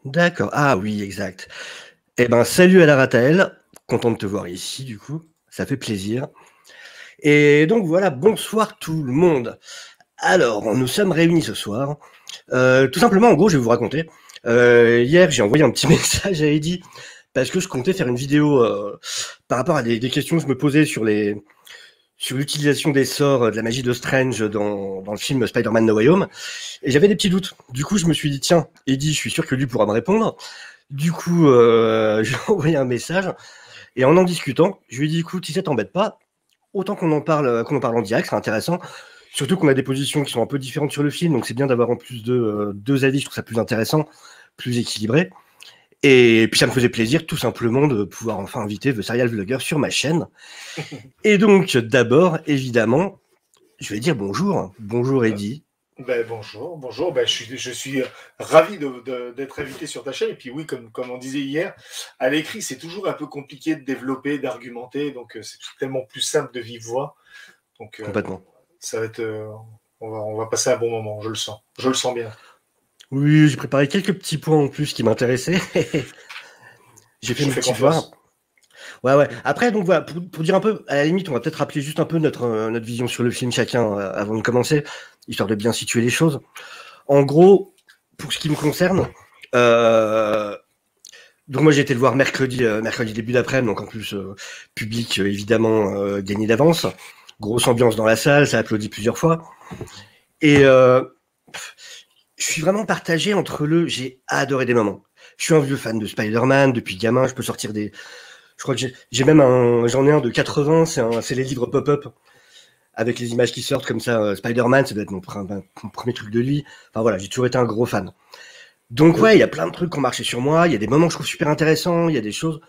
D'accord. Ah oui, exact. Eh ben, salut à la Rataël. Content de te voir ici, du coup. Ça fait plaisir. Et donc voilà, bonsoir tout le monde. Alors, nous sommes réunis ce soir. Tout simplement, en gros, je vais vous raconter. Hier, j'ai envoyé un petit message à Eddie parce que je comptais faire une vidéo par rapport à des questions que je me posais sur l'utilisation des sorts de la magie de Strange dans le film Spider-Man No Way Home. Et j'avais des petits doutes. Du coup, je me suis dit, tiens, Eddie, je suis sûr que lui pourra me répondre. Du coup, j'ai envoyé un message et en discutant, je lui ai dit, écoute, si ça t'embête pas, autant qu'on en parle en direct, c'est intéressant. Surtout qu'on a des positions qui sont un peu différentes sur le film, donc c'est bien d'avoir en plus de deux avis, je trouve ça plus intéressant, plus équilibré. Et puis ça me faisait plaisir tout simplement de pouvoir enfin inviter The Serial Vlogger sur ma chaîne. Et donc d'abord, évidemment, je vais dire bonjour. Bonjour Eddy. Bonjour, bonjour. Je suis ravi d'être invité sur ta chaîne. Et puis oui, comme on disait hier, à l'écrit, c'est toujours un peu compliqué de développer, d'argumenter. Donc c'est tellement plus simple de vive voix. Donc Complètement. ça va être, on va passer un bon moment, je le sens. Je le sens bien. Oui, j'ai préparé quelques petits points en plus qui m'intéressaient. J'ai fait Je te mes fais petits devoirs. confiance. Ouais, ouais. Après, donc voilà, pour dire un peu, à la limite, on va peut-être rappeler juste un peu notre vision sur le film chacun avant de commencer, histoire de bien situer les choses. En gros, pour ce qui me concerne, euh, donc moi j'ai été le voir mercredi début d'après-midi, donc en plus public évidemment gagné d'avance. Grosse ambiance dans la salle, ça a applaudi plusieurs fois. Et je suis vraiment partagé entre j'ai adoré des moments. Je suis un vieux fan de Spider-Man depuis gamin, je peux sortir des. Je crois que j'ai même j'en ai un de 80, c'est les livres pop-up avec les images qui sortent comme ça. Spider-Man, ça doit être mon premier truc de lui. Enfin voilà, j'ai toujours été un gros fan. Donc ouais, il y a plein de trucs qui ont marché sur moi, il y a des moments que je trouve super intéressants, il y a des choses.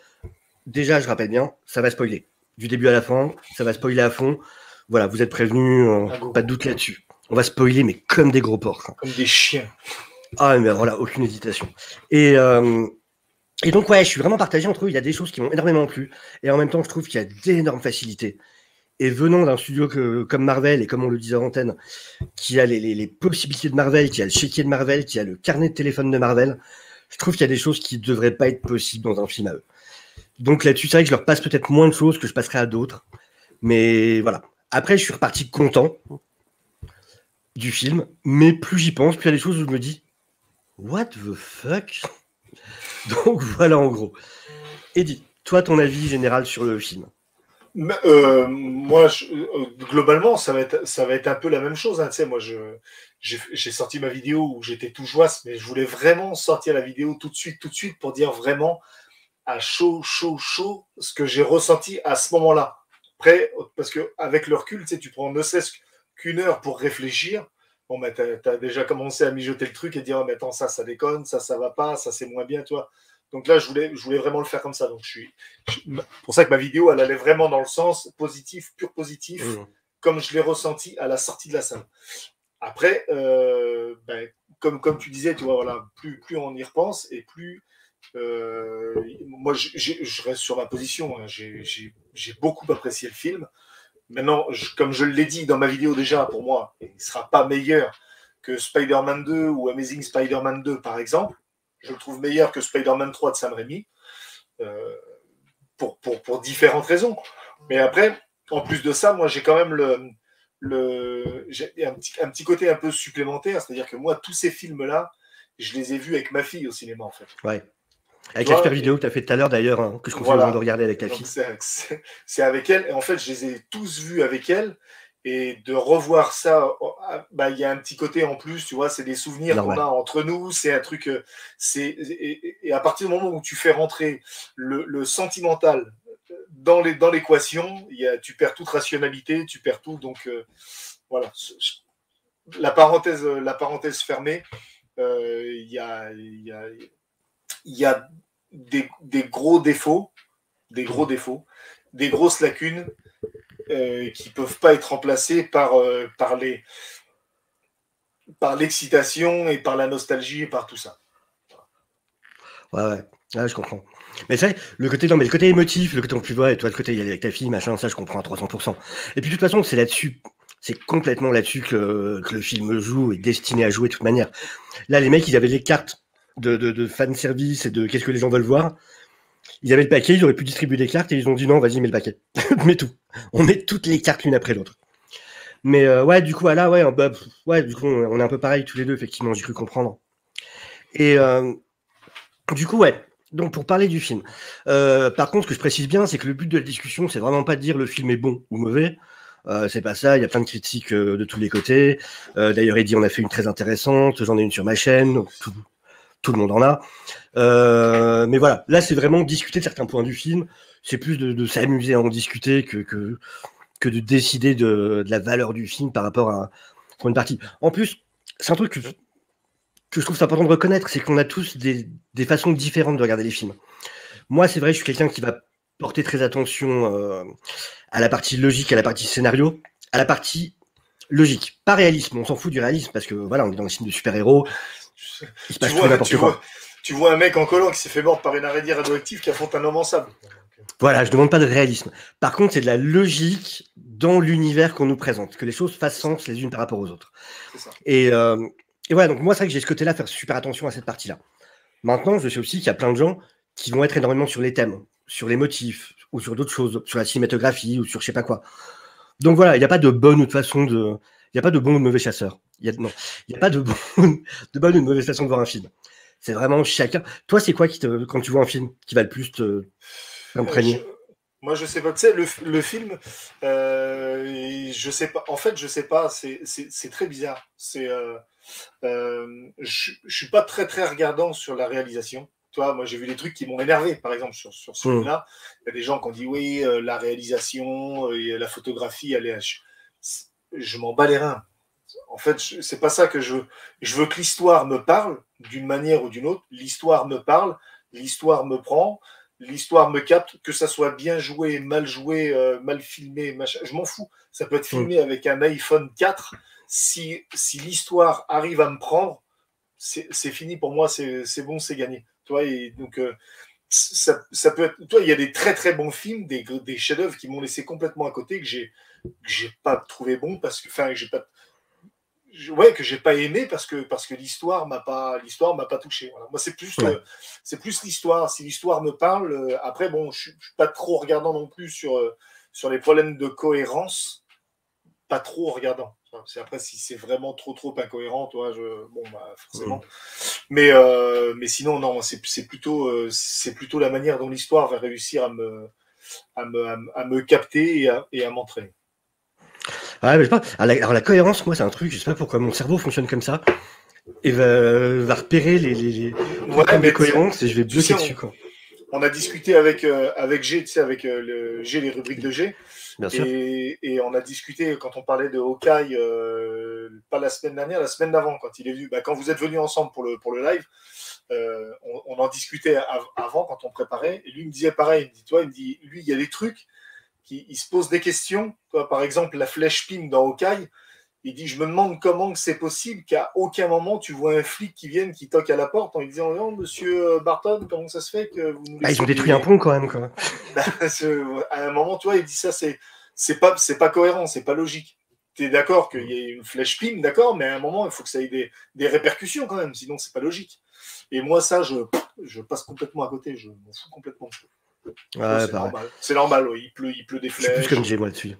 Déjà, je rappelle bien, ça va spoiler. Du début à la fin, ça va spoiler à fond. Voilà, vous êtes prévenus, pas de doute là-dessus. On va spoiler, mais comme des gros porcs. Comme des chiens. Ah, mais voilà, aucune hésitation. Et, euh, et donc, ouais, je suis vraiment partagé entre eux. Il y a des choses qui m'ont énormément plu. Et en même temps, je trouve qu'il y a d'énormes facilités. Et venant d'un studio comme Marvel, et comme on le disait en antenne, qui a les possibilités de Marvel, qui a le chéquier de Marvel, qui a le carnet de téléphone de Marvel, je trouve qu'il y a des choses qui ne devraient pas être possibles dans un film à eux. Donc là-dessus, c'est vrai que je leur passe peut-être moins de choses que je passerai à d'autres. Mais voilà. Après, je suis reparti content du film, mais plus j'y pense, plus il y a des choses où je me dis What the fuck. Donc voilà en gros. Eddie, toi ton avis général sur le film? Moi, globalement, ça va être un peu la même chose. Hein. Tu sais, moi, j'ai sorti ma vidéo où j'étais tout joisse, mais je voulais vraiment sortir la vidéo tout de suite, pour dire vraiment à chaud, chaud, chaud ce que j'ai ressenti à ce moment-là. Après, parce que avec le recul, tu sais, tu prends ne cesse qu'une heure pour réfléchir. Bon, ben, t'as déjà commencé à mijoter le truc et dire, oh, mais attends, ça déconne, ça va pas, ça c'est moins bien, toi. Donc là, je voulais vraiment le faire comme ça. Donc pour ça que ma vidéo, elle allait vraiment dans le sens positif, pur positif, comme je l'ai ressenti à la sortie de la salle. Après, comme tu disais, tu vois, voilà, plus on y repense et plus moi, je reste sur ma position. Hein. J'ai beaucoup apprécié le film. Maintenant, comme je l'ai dit dans ma vidéo déjà, pour moi, il ne sera pas meilleur que Spider-Man 2 ou Amazing Spider-Man 2, par exemple. Je le trouve meilleur que Spider-Man 3 de Sam Raimi, pour différentes raisons. Mais après, en plus de ça, moi, j'ai quand même j'ai un petit côté un peu supplémentaire. C'est-à-dire que moi, tous ces films-là, je les ai vus avec ma fille au cinéma, en fait. Ouais. Avec la super vidéo que tu as fait tout à l'heure d'ailleurs, hein, que je conseille aux gens de regarder avec ta fille. C'est avec elle. Et en fait, je les ai tous vus avec elle. Et de revoir ça, il y a un petit côté en plus, tu vois, c'est des souvenirs qu'on a entre nous. C'est un truc. Et à partir du moment où tu fais rentrer le sentimental dans l'équation, tu perds toute rationalité, tu perds tout. Donc voilà. La parenthèse fermée. Il y a des gros défauts, des grosses lacunes qui ne peuvent pas être remplacées par l'excitation et par la nostalgie et par tout ça. Ouais, je comprends. Mais c'est vrai, le côté émotif, le côté on peut voir, et toi, le côté y aller avec ta fille, machin, ça je comprends à 300%. Et puis de toute façon, c'est complètement là-dessus que le film joue, est destiné à jouer de toute manière. Là, les mecs, ils avaient les cartes de fan service et de qu'est-ce que les gens veulent voir. Ils avaient le paquet, ils auraient pu distribuer des cartes et ils ont dit non, vas-y, mets le paquet. Mets tout. On met toutes les cartes l'une après l'autre. Mais ouais, du coup, là, ouais, ouais, du coup, on est un peu pareil tous les deux, effectivement, j'ai cru comprendre. Et du coup, ouais. Donc, pour parler du film. Par contre, ce que je précise bien, c'est que le but de la discussion, c'est vraiment pas de dire le film est bon ou mauvais. C'est pas ça, il y a plein de critiques de tous les côtés. D'ailleurs, Eddie en a fait une très intéressante, j'en ai une sur ma chaîne, donc tout le monde en a. Mais voilà, là, c'est vraiment discuter de certains points du film. C'est plus de s'amuser à en discuter que de décider de la valeur du film par rapport à une partie. En plus, c'est un truc que je trouve c'est important de reconnaître, c'est qu'on a tous des façons différentes de regarder les films. Moi, c'est vrai, je suis quelqu'un qui va porter très attention à la partie logique, à la partie scénario, à la partie logique. Pas réalisme, on s'en fout du réalisme, parce que voilà, on est dans un film de super-héros, il se passe tout n'importe quoi. Tu vois un mec en collant qui s'est fait mordre par une araignée radioactive qui affronte un homme en sable. Voilà, je demande pas de réalisme. Par contre, c'est de la logique dans l'univers qu'on nous présente, que les choses fassent sens les unes par rapport aux autres. Et voilà, donc moi, c'est vrai que j'ai ce côté-là, faire super attention à cette partie-là. Maintenant, je sais aussi qu'il y a plein de gens qui vont être énormément sur les thèmes, sur les motifs, ou sur d'autres choses, sur la cinématographie, ou sur je sais pas quoi. Donc voilà, il n'y a pas de bonne ou de façon de... Il n'y a pas de bon ou de mauvais chasseur. Non, il n'y a pas de bonne ou de mauvaise façon de voir un film. C'est vraiment chacun. Toi, c'est quoi quand tu vois un film qui va le plus t'imprégner? Moi, je sais pas. Tu sais, le film, je sais pas. En fait, je sais pas. C'est très bizarre. Je suis pas très très regardant sur la réalisation. Toi, moi, j'ai vu des trucs qui m'ont énervé, par exemple, sur ce film-là. Il y a des gens qui ont dit oui, la réalisation, la photographie, je m'en bats les reins. En fait, c'est pas ça que je veux. Je veux que l'histoire me parle d'une manière ou d'une autre. L'histoire me parle, l'histoire me prend, l'histoire me capte, que ça soit bien joué, mal filmé, machin. Je m'en fous. Ça peut être filmé avec un iPhone 4. Si l'histoire arrive à me prendre, c'est fini pour moi, c'est bon, c'est gagné. Toi, et donc, ça peut être. Toi, il y a des très très bons films, des chefs-d'œuvre qui m'ont laissé complètement à côté, que j'ai pas trouvé bon parce que, enfin, que j'ai pas aimé parce que l'histoire m'a pas touché. Voilà. Moi, c'est plus l'histoire. Si l'histoire me parle, après, bon, je suis pas trop regardant non plus sur les problèmes de cohérence, pas trop regardant. Après, si c'est vraiment trop incohérent, toi, forcément. Mais sinon, non, c'est plutôt la manière dont l'histoire va réussir à me capter et à m'entraîner. Ouais, mais je sais pas. Alors la cohérence, moi, c'est un truc, je sais pas pourquoi mon cerveau fonctionne comme ça, et va repérer les cohérences et je vais bloquer dessus, quoi. On a discuté avec G, tu sais, avec G, les rubriques de G. Bien sûr. Et on a discuté quand on parlait de Hawkeye, pas la semaine dernière, la semaine d'avant, quand il est venu, quand vous êtes venus ensemble pour le live, on en discutait avant quand on préparait. Et lui me disait pareil, il me dit, lui, il y a des trucs, il se pose des questions. Toi, par exemple, la flèche ping dans Hawkeye, il dit, je me demande comment c'est possible qu'à aucun moment tu vois un flic qui vienne, qui toque à la porte en lui disant, non, monsieur Barton, comment ça se fait que vous nous laissez... Ils ont détruit un pont quand même, quoi. À un moment, toi, il dit ça, c'est pas cohérent, c'est pas logique. Tu es d'accord qu'il y ait une flèche ping, d'accord, mais à un moment, il faut que ça ait des répercussions quand même, sinon c'est pas logique. Et moi, ça, je passe complètement à côté, je m'en fous complètement. Ouais, c'est normal, ouais. Il pleut des flèches. Je suis plus comme Jay, moi, là-dessus.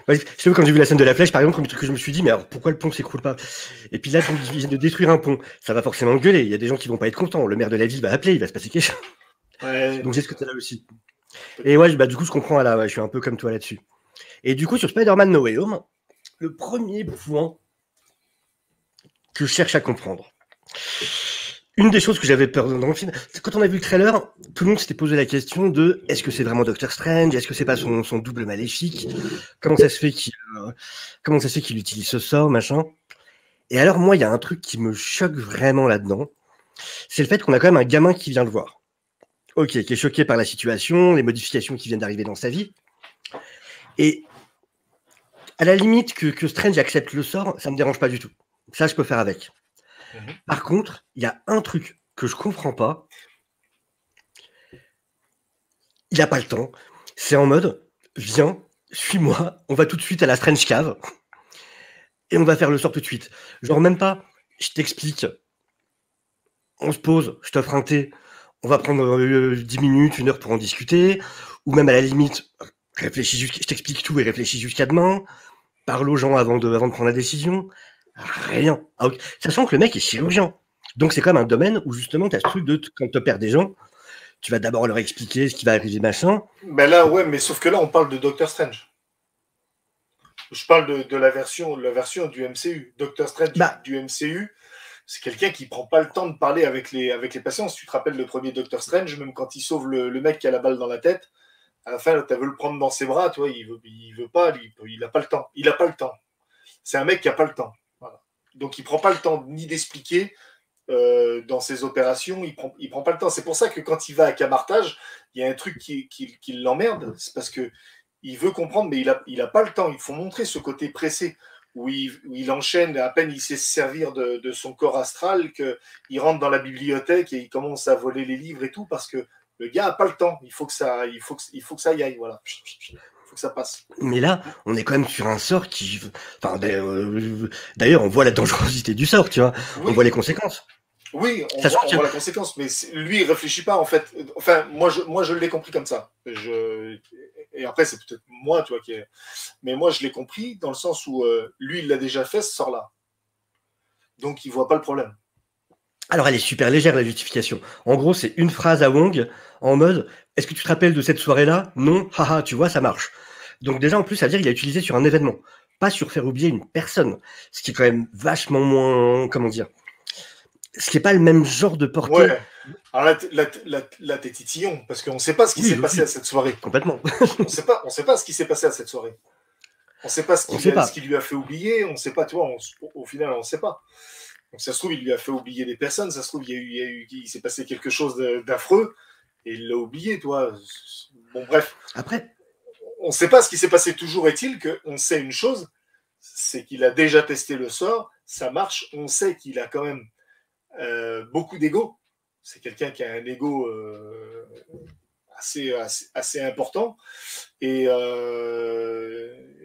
Ouais, je sais quand j'ai vu la scène de la flèche, par exemple, le truc que je me suis dit, mais alors pourquoi le pont s'écroule pas? Et puis là, quand ils viennent de détruire un pont, ça va forcément gueuler. Il y a des gens qui vont pas être contents. Le maire de la ville va appeler, il va se passer quelque chose. Ouais. Donc j'ai ce côté-là aussi. Et ouais, du coup, je comprends là, je suis un peu comme toi là-dessus. Et du coup, sur Spider-Man No Way Home, le premier point que je cherche à comprendre. Une des choses que j'avais peur dans le film, c'est quand on a vu le trailer, tout le monde s'était posé la question de est-ce que c'est vraiment Doctor Strange? Est-ce que c'est pas son double maléfique? Comment ça se fait qu'il utilise ce sort, machin? Et alors, moi, il y a un truc qui me choque vraiment là-dedans. C'est le fait qu'on a quand même un gamin qui vient le voir. Ok, qui est choqué par la situation, les modifications qui viennent d'arriver dans sa vie. Et à la limite que Strange accepte le sort, ça me dérange pas du tout. Ça, je peux faire avec. Par contre, il y a un truc que je comprends pas. Il n'a pas le temps. C'est en mode, viens, suis-moi, on va tout de suite à la Strange Cave et on va faire le sort tout de suite. Genre même pas, je t'explique on se pose, je t'offre un thé, on va prendre 10 minutes, 1 heure pour en discuter, ou même à la limite, je t'explique tout et réfléchis jusqu'à demain, parle aux gens avant de prendre la décision. Rien. Ah, okay. Sachant que le mec est chirurgien. Donc c'est quand même un domaine où justement tu as ce truc de quand tu perds des gens, tu vas d'abord leur expliquer ce qui va arriver, machin. Ben là, ouais, mais sauf que là, on parle de Doctor Strange. Je parle de la version du MCU. Doctor Strange du MCU, c'est quelqu'un qui prend pas le temps de parler avec les patients. Si tu te rappelles le premier Doctor Strange, même quand il sauve le mec qui a la balle dans la tête, à la fin, tu veux le prendre dans ses bras, tu vois, il veut pas, il a pas le temps. Il a pas le temps. C'est un mec qui a pas le temps. Voilà. Donc il prend pas le temps ni d'expliquer dans ses opérations, il prend pas le temps. C'est pour ça que quand il va à Camartage, il y a un truc qui l'emmerde, c'est parce que il veut comprendre, mais il a pas le temps. Il faut montrer ce côté pressé où il enchaîne, à peine il sait se servir de son corps astral, qu'il rentre dans la bibliothèque et il commence à voler les livres et tout, parce que le gars a pas le temps. Il faut que ça y aille, voilà. Il faut que ça passe. Mais là, on est quand même sur un sort qui... Enfin, d'ailleurs, on voit la dangerosité du sort, tu vois. Oui. On voit les conséquences. Oui, on voit la conséquence, mais lui, il réfléchit pas, en fait. Enfin, moi, je l'ai compris comme ça. Et après, c'est peut-être moi, tu vois, mais moi, je l'ai compris dans le sens où lui, il l'a déjà fait, ce sort-là. Donc, il voit pas le problème. Alors, elle est super légère, la justification. En gros, c'est une phrase à Wong, en mode « Est-ce que tu te rappelles de cette soirée-là » Non, haha, tu vois, ça marche. Donc déjà, en plus, ça veut dire qu'il a utilisé sur un événement, pas sur faire oublier une personne. Ce qui est quand même vachement moins... Comment dire, ce qui n'est pas le même genre de portée. Ouais. Alors là, t'es titillon, parce qu'on ne sait pas ce qui s'est passé à cette soirée. Complètement. on sait pas ce qui s'est passé à cette soirée. On ne sait pas ce qui lui a fait oublier. On ne sait pas, tu vois, au final, on ne sait pas. Donc ça se trouve, il lui a fait oublier des personnes. Ça se trouve, il s'est passé quelque chose d'affreux et il l'a oublié, toi. Bon, bref. Après, on ne sait pas ce qui s'est passé. Toujours est-il qu'on sait une chose, c'est qu'il a déjà testé le sort, ça marche. On sait qu'il a quand même beaucoup d'ego. C'est quelqu'un qui a un ego assez important et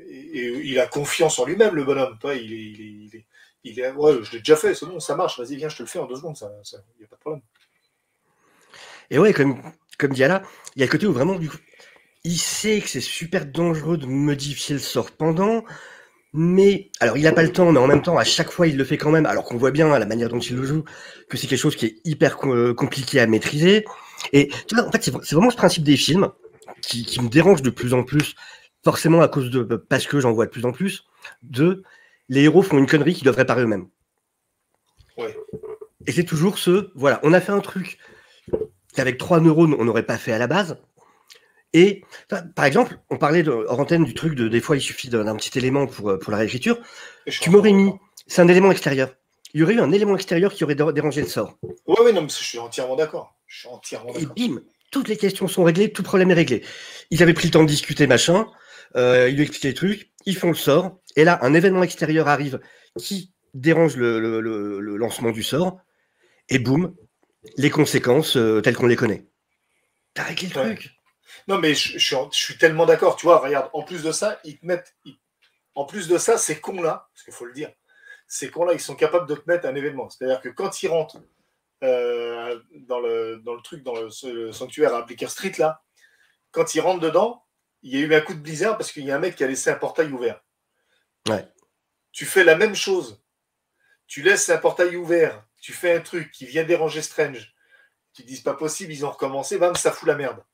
il a confiance en lui-même, le bonhomme. Toi, ouais, je l'ai déjà fait, c'est bon, ça marche. Vas-y, viens, je te le fais en 2 secondes. Il n'y a pas de problème. Et ouais, comme dit Ala, il y a le côté où vraiment, du coup, il sait que c'est super dangereux de modifier le sort pendant, mais alors il n'a pas le temps, mais en même temps, à chaque fois, il le fait quand même, alors qu'on voit bien à la manière dont il le joue que c'est quelque chose qui est hyper compliqué à maîtriser. Et tu vois, en fait, c'est vraiment ce principe des films qui me dérange de plus en plus, forcément parce que j'en vois de plus en plus, les héros font une connerie qu'ils doivent réparer eux-mêmes. Ouais. Et c'est toujours voilà, on a fait un truc qu'avec 3 neurones, on n'aurait pas fait à la base. Et par exemple, on parlait hors antenne du truc des fois il suffit d'un petit élément pour la réécriture. Tu m'aurais mis, c'est un élément extérieur. Il y aurait eu un élément extérieur qui aurait dérangé le sort. Oui, non, mais je suis entièrement d'accord. Et bim, toutes les questions sont réglées, tout problème est réglé. Ils avaient pris le temps de discuter, machin. Ils lui expliquaient les trucs, ils font le sort. Et là, un événement extérieur arrive qui dérange le lancement du sort. Et boum, les conséquences telles qu'on les connaît. T'as réglé le truc. Non, mais je suis tellement d'accord. Tu vois, regarde, en plus de ça, en plus de ça, ces cons-là, parce qu'il faut le dire, ces cons-là, ils sont capables de te mettre un événement. C'est-à-dire que quand ils rentrent dans le truc, dans le sanctuaire à Bleecker Street, là, quand ils rentrent dedans, il y a eu un coup de blizzard parce qu'il y a un mec qui a laissé un portail ouvert. Ouais. Tu fais la même chose. Tu laisses un portail ouvert, tu fais un truc qui vient déranger Strange. Tu te dis, c'est pas possible, ils ont recommencé, bam, ça fout la merde.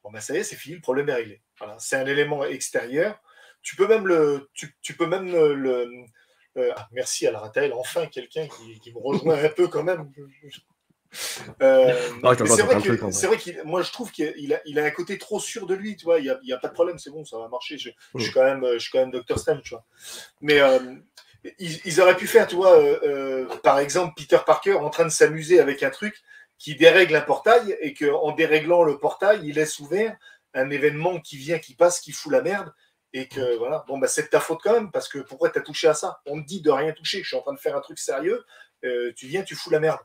Bon, ben ça y est, c'est fini, le problème est réglé. Voilà, c'est un élément extérieur. Tu peux même merci à la Ratel, enfin quelqu'un qui me rejoint un peu quand même. C'est vrai que moi je trouve qu'il a un côté trop sûr de lui, tu vois. Il y a pas de problème, c'est bon, ça va marcher. Je suis quand même Dr Strange, tu vois. Mais ils auraient pu faire, tu vois, par exemple Peter Parker en train de s'amuser avec un truc qui dérègle un portail et qu'en déréglant le portail, il laisse ouvert un événement qui vient, qui passe, qui fout la merde. Et que voilà, bon, bah, c'est de ta faute quand même, parce que pourquoi t'as touché à ça? On te dit de rien toucher, je suis en train de faire un truc sérieux, tu viens, tu fous la merde.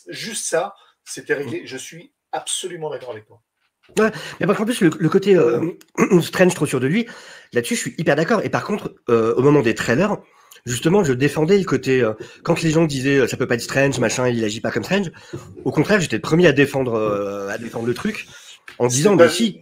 Juste ça, c'était réglé. Je suis absolument d'accord avec toi. Ouais, mais par contre, en plus, le côté Strange trop sûr de lui, là-dessus, je suis hyper d'accord. Et par contre, au moment des trailers, Justement, je défendais le côté quand les gens disaient ça peut pas être Strange, machin, il agit pas comme Strange. Au contraire, j'étais le premier à défendre le truc en C'est disant mais pas, si.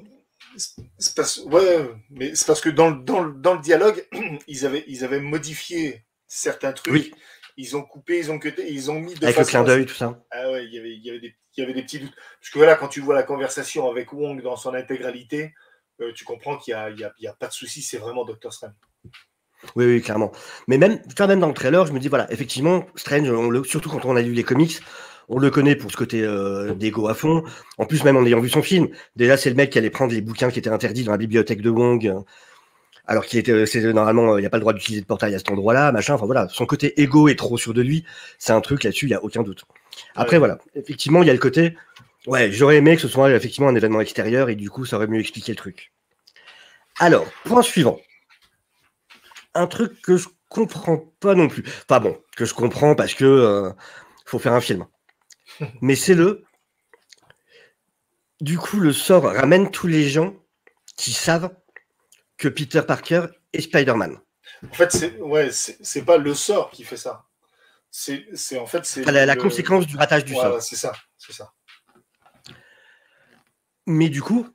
ouais, mais c'est parce que dans le dialogue, ils avaient modifié certains trucs, Oui, ils ont coupé, ils ont cuté, ils ont mis de avec le façon clin à ce d'œil, que. tout ça. Ah ouais, il y avait des petits doutes. Parce que voilà, quand tu vois la conversation avec Wong dans son intégralité, tu comprends qu'il y a pas de souci, c'est vraiment Doctor Strange. Oui, oui, clairement. Mais même, tu même dans le trailer, je me dis, voilà, effectivement, Strange, surtout quand on a lu les comics, on le connaît pour ce côté d'ego à fond. En plus, même en ayant vu son film, déjà, c'est le mec qui allait prendre les bouquins qui étaient interdits dans la bibliothèque de Wong, alors qu'il était, normalement, il n'y a pas le droit d'utiliser de portail à cet endroit-là, machin. Enfin voilà, son côté égo est trop sûr de lui. C'est un truc là-dessus, il n'y a aucun doute. Après, Ouais. voilà, effectivement, il y a le côté, ouais, j'aurais aimé que ce soit effectivement un événement extérieur et du coup, ça aurait mieux expliqué le truc. Alors, point suivant. Un truc que je comprends pas non plus. Enfin bon, que je comprends parce que faut faire un film. Mais c'est du coup, le sort ramène tous les gens qui savent que Peter Parker est Spider-Man. En fait, c'est pas le sort qui fait ça. C'est en fait, c'est Enfin, la conséquence du ratage du Voilà, sort. c'est ça, c'est ça. Mais du coup,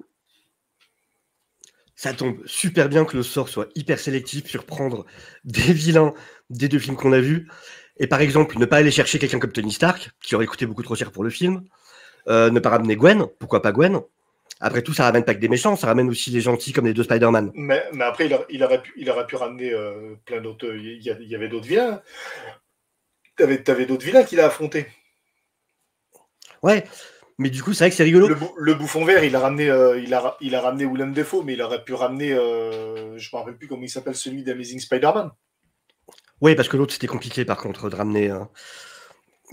ça tombe super bien que le sort soit hyper sélectif sur prendre des vilains des deux films qu'on a vus. Et par exemple, ne pas aller chercher quelqu'un comme Tony Stark, qui aurait coûté beaucoup trop cher pour le film. Ne pas ramener Gwen, pourquoi pas Gwen. Après tout, ça ramène pas que des méchants, ça ramène aussi les gentils comme les deux Spider-Man. Mais après, il aurait pu ramener plein d'autres. Il y avait d'autres vilains. T'avais d'autres vilains qu'il a affrontés. Ouais, mais du coup, c'est vrai que c'est rigolo. Le bouffon vert, il a ramené Willem Dafoe, mais il aurait pu ramener. Je me rappelle plus comment il s'appelle, celui d'Amazing Spider-Man. Oui, parce que l'autre, c'était compliqué par contre de ramener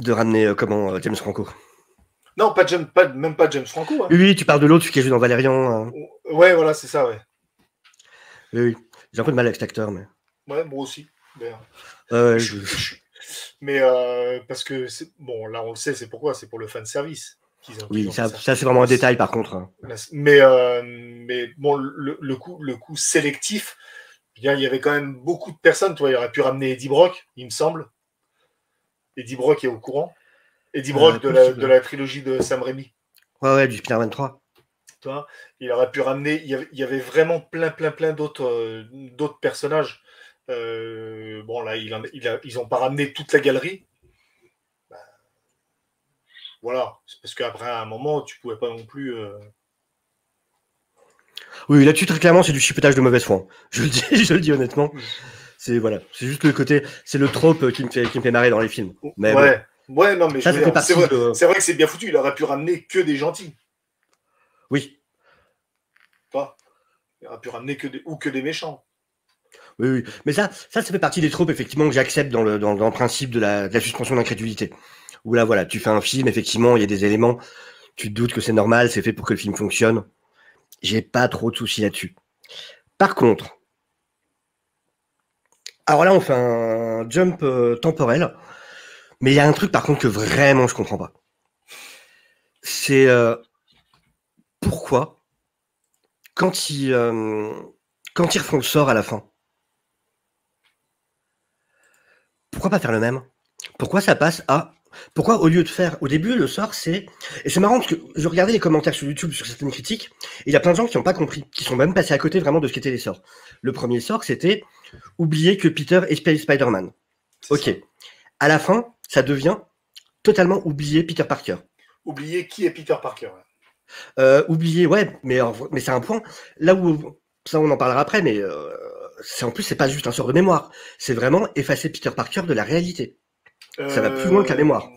James Franco. Non, même pas James Franco. Hein. Oui, tu parles de l'autre, celui qui est joué dans Valérian. Ouais, voilà, c'est ça, ouais. Oui, oui. J'ai un peu de mal avec cet acteur, mais. Ouais, moi aussi. D'ailleurs. Ouais, Mais parce que bon, là on le sait, c'est pourquoi, c'est pour le fan service oui, ont fait ça ça. c'est vraiment un détail par contre. Mais bon, le coup sélectif, bien, il y avait quand même beaucoup de personnes. Toi, il aurait pu ramener Eddie Brock, il me semble. Eddie Brock est au courant. Eddie Brock de la trilogie de Sam Raimi. Ouais, du Spider-Man 3. Toi, il aurait pu ramener. Il y avait vraiment plein d'autres personnages. Bon, là, ils n'ont pas ramené toute la galerie. Voilà, c'est parce qu'après, à un moment, tu pouvais pas non plus. Oui, là-dessus, très clairement, c'est du chipotage de mauvaise foi. Je le dis honnêtement. C'est voilà, c'est juste le côté, c'est le trope qui me fait marrer dans les films. Mais ouais, bon. Ouais, non, mais ça fait partie de. C'est vrai que c'est bien foutu. Il aurait pu ramener que des gentils. Oui. Pas. Il aurait pu ramener que des méchants. Oui, oui. Mais ça fait partie des tropes, effectivement, que j'accepte dans le principe de la suspension d'incrédulité. Où là, voilà, tu fais un film, effectivement, il y a des éléments, tu te doutes que c'est normal, c'est fait pour que le film fonctionne. J'ai pas trop de soucis là-dessus. Par contre, alors là, on fait un jump temporel, mais il y a un truc, par contre, que vraiment je comprends pas. C'est pourquoi, quand ils refont le sort à la fin, pourquoi pas faire le même? Pourquoi ça passe à... Pourquoi au lieu de faire... Au début, le sort, c'est... Et c'est marrant parce que je regardais les commentaires sur YouTube sur certaines critiques, et il y a plein de gens qui n'ont pas compris, qui sont même passés à côté vraiment de ce qu'étaient les sorts. Le premier sort, c'était oublier que Peter est Spider-Man. Ok. Ça. À la fin, ça devient totalement oublier Peter Parker. Oublier qui est Peter Parker. Oublier, ouais, mais c'est un point. Là où... Ça, on en parlera après, mais... en plus, c'est pas juste un sort de mémoire. C'est vraiment effacer Peter Parker de la réalité. Ça va plus loin que la mémoire.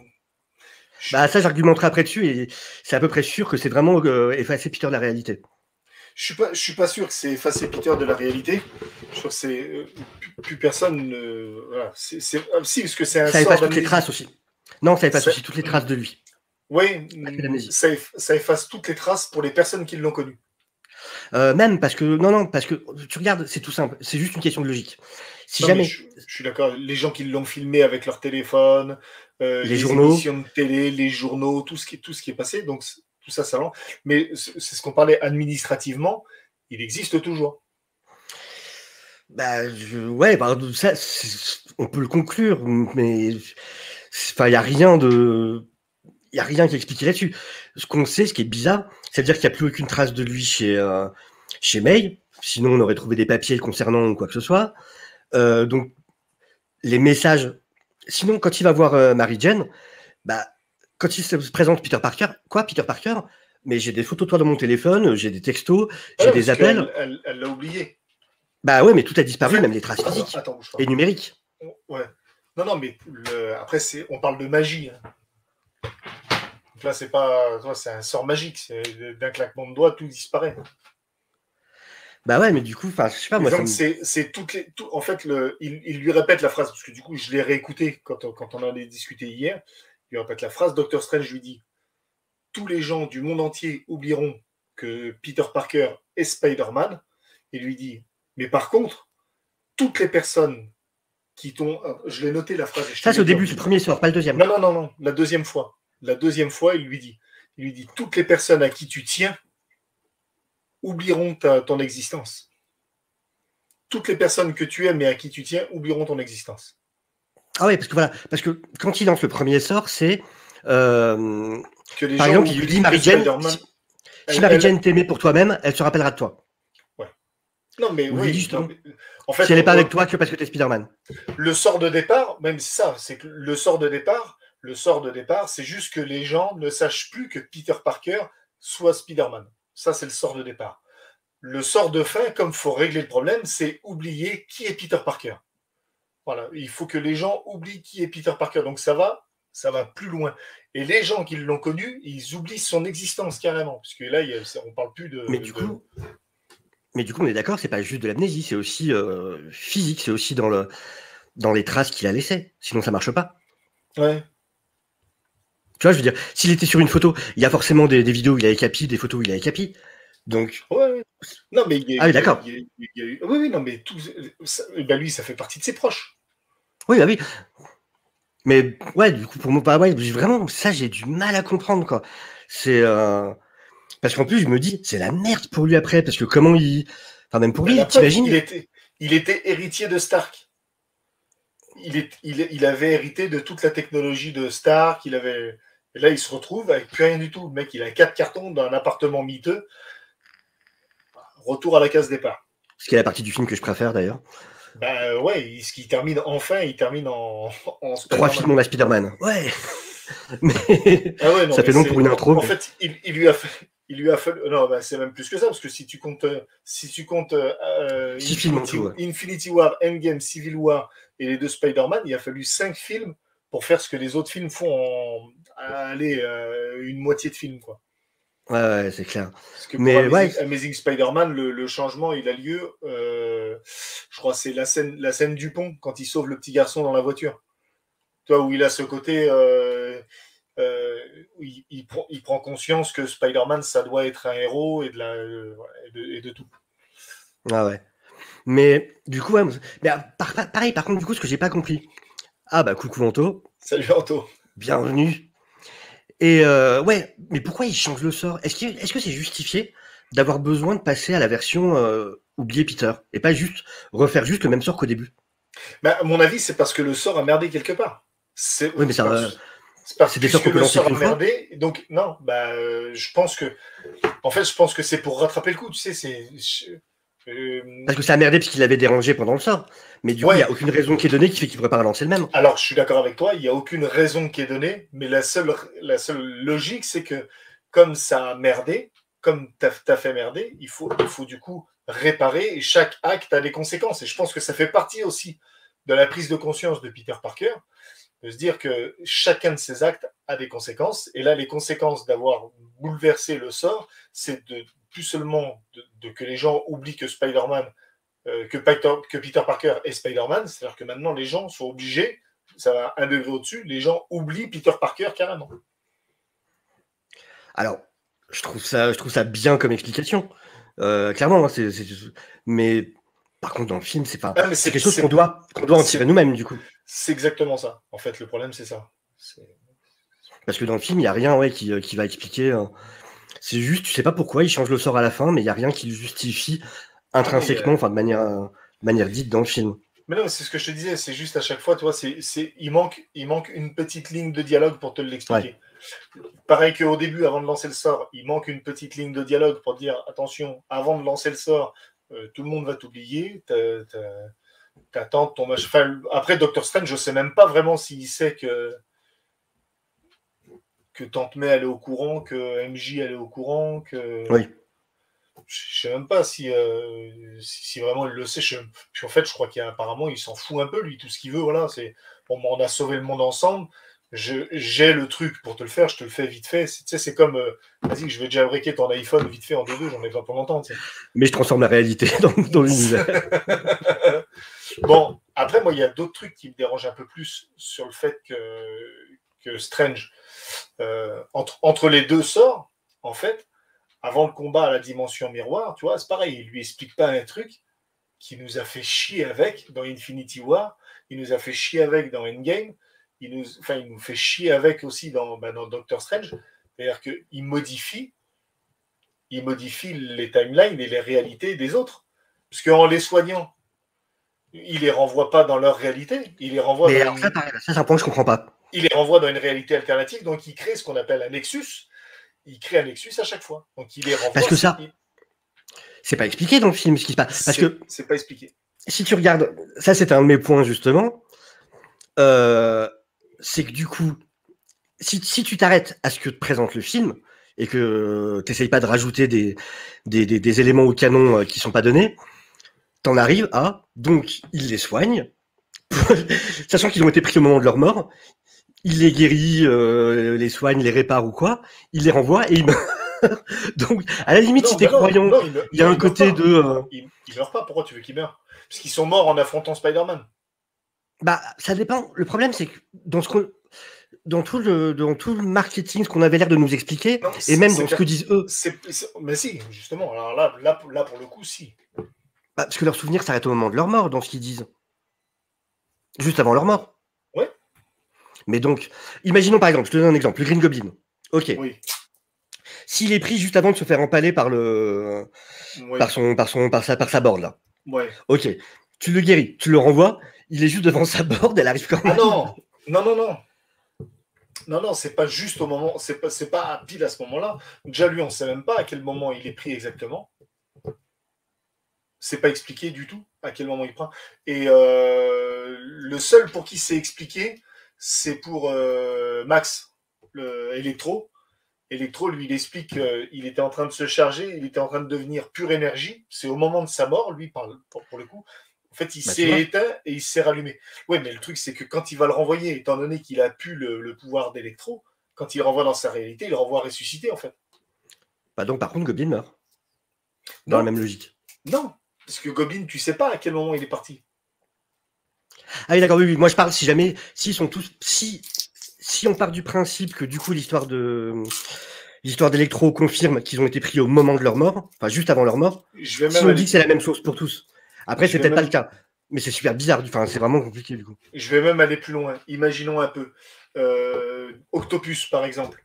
Bah ça, j'argumenterai après dessus et c'est à peu près sûr que c'est vraiment effacer Peter de la réalité. Je suis pas sûr que c'est effacer Peter de la réalité. Je crois que c'est plus personne. Voilà. Si, parce que c'est un ça efface toutes les traces aussi. Non, ça efface aussi toutes les traces de lui. Oui, ça efface toutes les traces pour les personnes qui l'ont connu. Même parce que parce que tu regardes, c'est tout simple. C'est juste une question de logique. Si non, jamais. Je suis d'accord. Les gens qui l'ont filmé avec leur téléphone, les journaux, émissions de télé, les journaux, tout ce qui est passé. Donc tout ça, ça lent. Mais c'est ce qu'on parlait administrativement. Il existe toujours. Ouais, ça, on peut le conclure, mais enfin, il n'y a rien de. Il n'y a rien qui explique là-dessus. Ce qu'on sait, ce qui est bizarre, c'est-à-dire qu'il n'y a plus aucune trace de lui chez May. Sinon, on aurait trouvé des papiers le concernant ou quoi que ce soit. Donc, les messages. Sinon, quand il va voir Mary Jane, quand il se présente Peter Parker, quoi, Peter Parker? Mais j'ai des photos de toi dans mon téléphone, j'ai des textos, j'ai des appels. Elle l'a oublié. Bah ouais, mais tout a disparu, même les traces physiques et numériques. Ouais. Non, mais après, on parle de magie. Hein. Donc là, c'est un sort magique. D'un claquement de doigts, tout disparaît. Bah ouais, mais du coup, je sais pas, moi. Donc, c'est toutes les. En fait, il lui répète la phrase, parce que du coup, je l'ai réécouté quand on en a discuté hier. Il lui répète la phrase. Doctor Strange lui dit: tous les gens du monde entier oublieront que Peter Parker est Spider-Man. Il lui dit: mais par contre, toutes les personnes qui t'ont. Je l'ai noté la phrase. Ça, c'est au début, c'est le premier sort, pas le deuxième. Non, la deuxième fois. La deuxième fois, il lui dit: toutes les personnes à qui tu tiens oublieront ton existence. Toutes les personnes que tu aimes et à qui tu tiens oublieront ton existence. Ah ouais, parce que quand il lance le premier sort, c'est par exemple, il lui dit: Mary Jane, si Mary Jane t'aimait pour toi-même, elle se rappellera de toi. Ouais. Non, mais oui, justement. En fait, si elle n'est pas avec toi que parce que t'es Spider-Man. Le sort de départ, même ça, c'est que le sort de départ, c'est juste que les gens ne sachent plus que Peter Parker soit Spider-Man. Ça, c'est le sort de départ. Le sort de fin, comme il faut régler le problème, c'est oublier qui est Peter Parker. Voilà, il faut que les gens oublient qui est Peter Parker. Donc ça va plus loin. Et les gens qui l'ont connu, ils oublient son existence carrément. Parce que là, on parle plus de... Mais du coup, on est d'accord, c'est pas juste de l'amnésie, c'est aussi physique, c'est aussi dans les traces qu'il a laissées. Sinon, ça marche pas. Ouais. Tu vois, je veux dire, s'il était sur une photo, il y a forcément des vidéos où il a Capi, des photos où il a Capi. Donc. Ouais. Non, mais ah oui, d'accord. Oui, non, mais tout. Lui, ça fait partie de ses proches. Oui, oui. Mais ouais, du coup, pour moi, vraiment, ça, j'ai du mal à comprendre, quoi. C'est parce qu'en plus, je me dis, c'est la merde pour lui après, parce que comment il, enfin même pour lui, t'imagines? Il était héritier de Stark. Il avait hérité de toute la technologie de Stark. Et là, il se retrouve avec plus rien du tout. Le mec, il a 4 cartons dans un appartement miteux. Retour à la case départ. Ce qui est la partie du film que je préfère d'ailleurs. Ouais, il termine en 3 films, on a Spider-Man. Ouais. Mais non, ça fait long pour une intro. En fait, il lui a fallu. Non, c'est même plus que ça, parce que si tu comptes Infinity War, Endgame, Civil War et les 2 Spider-Man, il a fallu 5 films pour faire ce que les autres films font une moitié de film, quoi. Ouais, c'est clair. Parce que pour Amazing Spider-Man, le changement, il a lieu, je crois, c'est la scène du pont, quand il sauve le petit garçon dans la voiture. Toi, où il a ce côté, où il prend conscience que Spider-Man, ça doit être un héros et de tout. Ah ouais. Mais du coup, mais pareil, par contre, du coup, ce que j'ai pas compris. Ah bah, coucou Anto. Salut Anto. Bienvenue. Et ouais, mais pourquoi il change le sort? Est-ce que c'est justifié d'avoir besoin de passer à la version oublier Peter et pas refaire juste le même sort qu'au début? À mon avis, c'est parce que le sort a merdé quelque part. Oui, mais c'est des sorts que le sort a merdé. Donc non, je pense que c'est pour rattraper le coup. Tu sais, parce que ça a merdé parce qu'il avait dérangé pendant le sort. Mais du coup, il n'y a aucune raison qui est donnée qui fait qu'il ne pourrait pas relancer le même. Alors, je suis d'accord avec toi, il n'y a aucune raison qui est donnée, mais la seule logique, c'est que comme ça a merdé, comme tu as fait merder, il faut du coup réparer, et chaque acte a des conséquences. Et je pense que ça fait partie aussi de la prise de conscience de Peter Parker, de se dire que chacun de ces actes a des conséquences. Et là, les conséquences d'avoir bouleversé le sort, c'est plus seulement que les gens oublient que Spider-Man, que Peter Parker est Spider-Man, c'est-à-dire que maintenant les gens sont obligés, ça va un degré au-dessus, les gens oublient Peter Parker carrément. Alors, je trouve ça bien comme explication. Clairement, hein, mais par contre, dans le film, c'est quelque chose qu'on doit en tirer nous-mêmes, du coup. C'est exactement ça. En fait, le problème, c'est ça. Parce que dans le film, il n'y a rien qui va expliquer. C'est juste, tu sais pas pourquoi il change le sort à la fin, mais il n'y a rien qui le justifie intrinsèquement, de manière manière dite dans le film. Mais non, c'est ce que je te disais, c'est juste à chaque fois, tu vois, il manque une petite ligne de dialogue pour te l'expliquer. Ouais. Pareil qu'au début, avant de lancer le sort, il manque une petite ligne de dialogue pour dire, attention, avant de lancer le sort, tout le monde va t'oublier, t'attends ton machin. Enfin, après, Doctor Strange, je sais même pas vraiment s'il sait que Tante May elle est au courant, que MJ elle est au courant, que... Oui. Je sais même pas si vraiment il le sait. Puis en fait, je crois qu'apparemment, il s'en fout un peu, lui. Tout ce qu'il veut, voilà, c'est bon, on a sauvé le monde ensemble. J'ai le truc pour te le faire, je te le fais vite fait. Tu sais, c'est comme, vas-y, je vais déjà breaker ton iPhone vite fait en 2-2, j'en ai pas pour longtemps. Tu sais. Mais je transforme la réalité dans l'univers. Bon, après, moi, il y a d'autres trucs qui me dérangent un peu plus sur le fait que Strange, entre les deux sorts, en fait, avant le combat à la dimension miroir, tu vois, c'est pareil, il lui explique pas un truc qui nous a fait chier avec dans Infinity War, il nous a fait chier avec dans Endgame, il nous fait chier avec aussi dans Doctor Strange, c'est-à-dire qu'il modifie les timelines et les réalités des autres, parce qu'en les soignant, il les renvoie pas dans leur réalité, il les renvoie ça, c'est un point que je comprends pas. Il les renvoie dans une réalité alternative, donc il crée ce qu'on appelle un nexus. Il crée un nexus à chaque fois. Donc il les renvoie. Parce que ça, c'est pas expliqué dans le film ce qui se passe. Parce que c'est pas expliqué. Si tu regardes, ça c'était un de mes points justement, c'est que du coup, si tu t'arrêtes à ce que te présente le film et que t'essayes pas de rajouter des éléments au canon qui sont pas donnés, t'en arrives à, donc ils les soignent, sachant qu'ils ont été pris au moment de leur mort, il les guérit, les soigne, les répare ou quoi, il les renvoie et ils meurent. Donc, à la limite, si t'es croyant, il y a un côté de... Ils meurent pas, pourquoi tu veux qu'ils meurent? Parce qu'ils sont morts en affrontant Spider-Man. Bah, ça dépend. Le problème, c'est que dans tout le marketing, ce qu'on avait l'air de nous expliquer, non, et même dans ce que disent eux... Mais si, justement, alors là, pour le coup, si. Bah, parce que leur souvenir s'arrête au moment de leur mort, dans ce qu'ils disent. Juste avant leur mort. Ouais. Mais donc, imaginons par exemple, je te donne un exemple, le Green Goblin. Ok. Oui. S'il est pris juste avant de se faire empaler par sa board là. Ouais. Ok. Tu le guéris, tu le renvoies, il est juste devant sa board, elle arrive quand même. Ah non. Non, c'est pas juste au moment, c'est pas pile à ce moment-là. Déjà lui, on sait même pas à quel moment il est pris exactement. C'est pas expliqué du tout à quel moment il prend. Et le seul pour qui c'est expliqué, c'est pour Max, le Electro. Electro, lui, il explique qu'il était en train de se charger, il était en train de devenir pure énergie. C'est au moment de sa mort, lui, pour le coup. En fait, il s'est éteint et il s'est rallumé. Ouais, mais le truc, c'est que quand il va le renvoyer, étant donné qu'il a pu le pouvoir d'Electro, quand il le renvoie dans sa réalité, il le renvoie ressuscité, en fait. Bah donc, par contre, Goblin meurt. Dans la même logique. Non, parce que Goblin, tu sais pas à quel moment il est parti. Ah oui, d'accord, oui. Moi, je parle si jamais, s'ils sont tous... Si on part du principe que, du coup, l'histoire d'Electro confirme qu'ils ont été pris au moment de leur mort, enfin, juste avant leur mort, si on dit que c'est la même chose pour tous. Après, c'est peut-être pas le cas. Mais c'est super bizarre. Enfin, c'est vraiment compliqué, du coup. Je vais même aller plus loin. Imaginons un peu. Octopus, par exemple.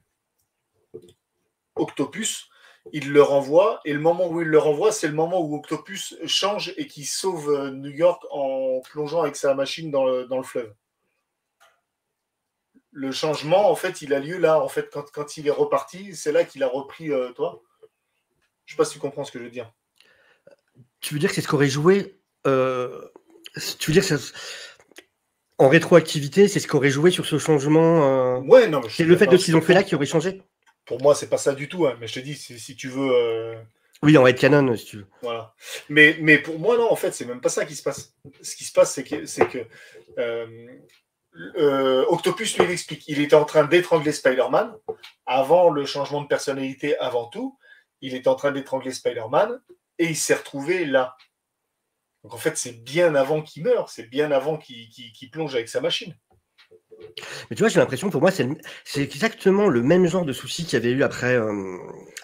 Octopus, il le renvoie, et le moment où il le renvoie, c'est le moment où Octopus change et qu'il sauve New York en plongeant avec sa machine dans le fleuve. Le changement, en fait, il a lieu là. En fait, quand il est reparti, c'est là qu'il a repris toi. Je sais pas si tu comprends ce que je veux dire. Tu veux dire que c'est ce qu'aurait joué tu veux dire que en rétroactivité, c'est ce qu'aurait joué sur ce changement Ouais, non, mais c'est le fait de ce qu'ils ont fait là qui aurait changé. Pour moi, c'est pas ça du tout. Hein, mais je te dis, si tu veux. Oui, en headcanon, si tu veux. Voilà. Mais pour moi, non, en fait, c'est même pas ça qui se passe. Ce qui se passe, c'est que Octopus lui explique. Il était en train d'étrangler Spider-Man avant le changement de personnalité, avant tout. Il était en train d'étrangler Spider-Man et il s'est retrouvé là. Donc en fait, c'est bien avant qu'il meure, c'est bien avant qu'il plonge avec sa machine. Mais tu vois, j'ai l'impression, pour moi, c'est exactement le même genre de souci qu'il y avait eu après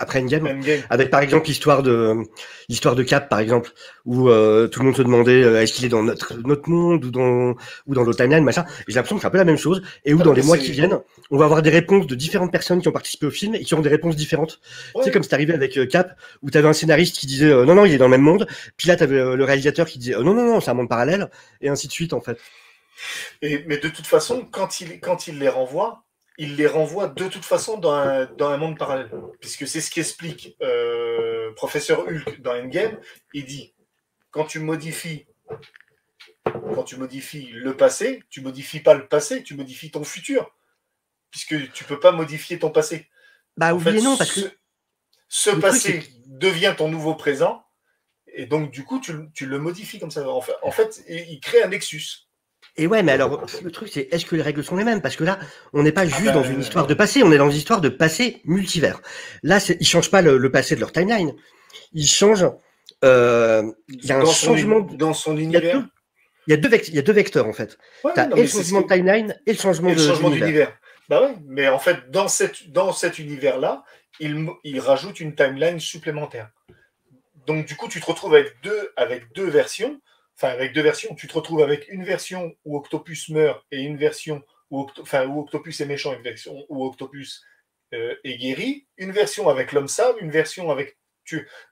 après Endgame, Endgame. avec par exemple l'histoire de Cap, par exemple, où tout le monde se demandait est-ce qu'il est dans notre monde ou dans l'autre timeline, machin. Et j'ai l'impression que c'est un peu la même chose, et où Ah dans non, les mais mois qui viennent, on va avoir des réponses de différentes personnes qui ont participé au film et qui ont des réponses différentes. Tu sais, Ouais. comme c'est arrivé avec Cap, où t'avais un scénariste qui disait non, non, il est dans le même monde, puis là t'avais le réalisateur qui disait non, non, non, c'est un monde parallèle, et ainsi de suite, en fait. Mais de toute façon, quand il les renvoie de toute façon dans un monde parallèle. Puisque c'est ce qu'explique Professeur Hulk dans Endgame. Il dit, quand tu modifies le passé, tu modifies pas le passé, tu modifies ton futur. Puisque tu peux pas modifier ton passé. Bah En oui fait, et non, parce que ce le truc, c'est que... passé devient ton nouveau présent. Et donc, du coup, tu le modifies comme ça. En fait, il crée un nexus. Et ouais, mais alors, le truc, c'est est-ce que les règles sont les mêmes? Parce que là, on n'est pas Ah juste dans une histoire de ben, passé, on est dans une histoire de passé multivers. Là, ils changent pas le passé de leur timeline. Ils changent... Il y a un changement... dans son Il y a deux, univers. il y a deux vecteurs, en fait. Ouais, Tu as non, et le mais c'est ce que. changement de timeline et le Et changement le changement d'univers. d'univers. Bah ouais, mais en fait, dans cet univers-là, il rajoute une timeline supplémentaire. Donc, du coup, tu te retrouves avec deux versions. Enfin, avec deux versions. Tu te retrouves avec une version où Octopus meurt et une version où Octopus est méchant, une version où Octopus est guéri. Une version avec l'homme sable, une version avec.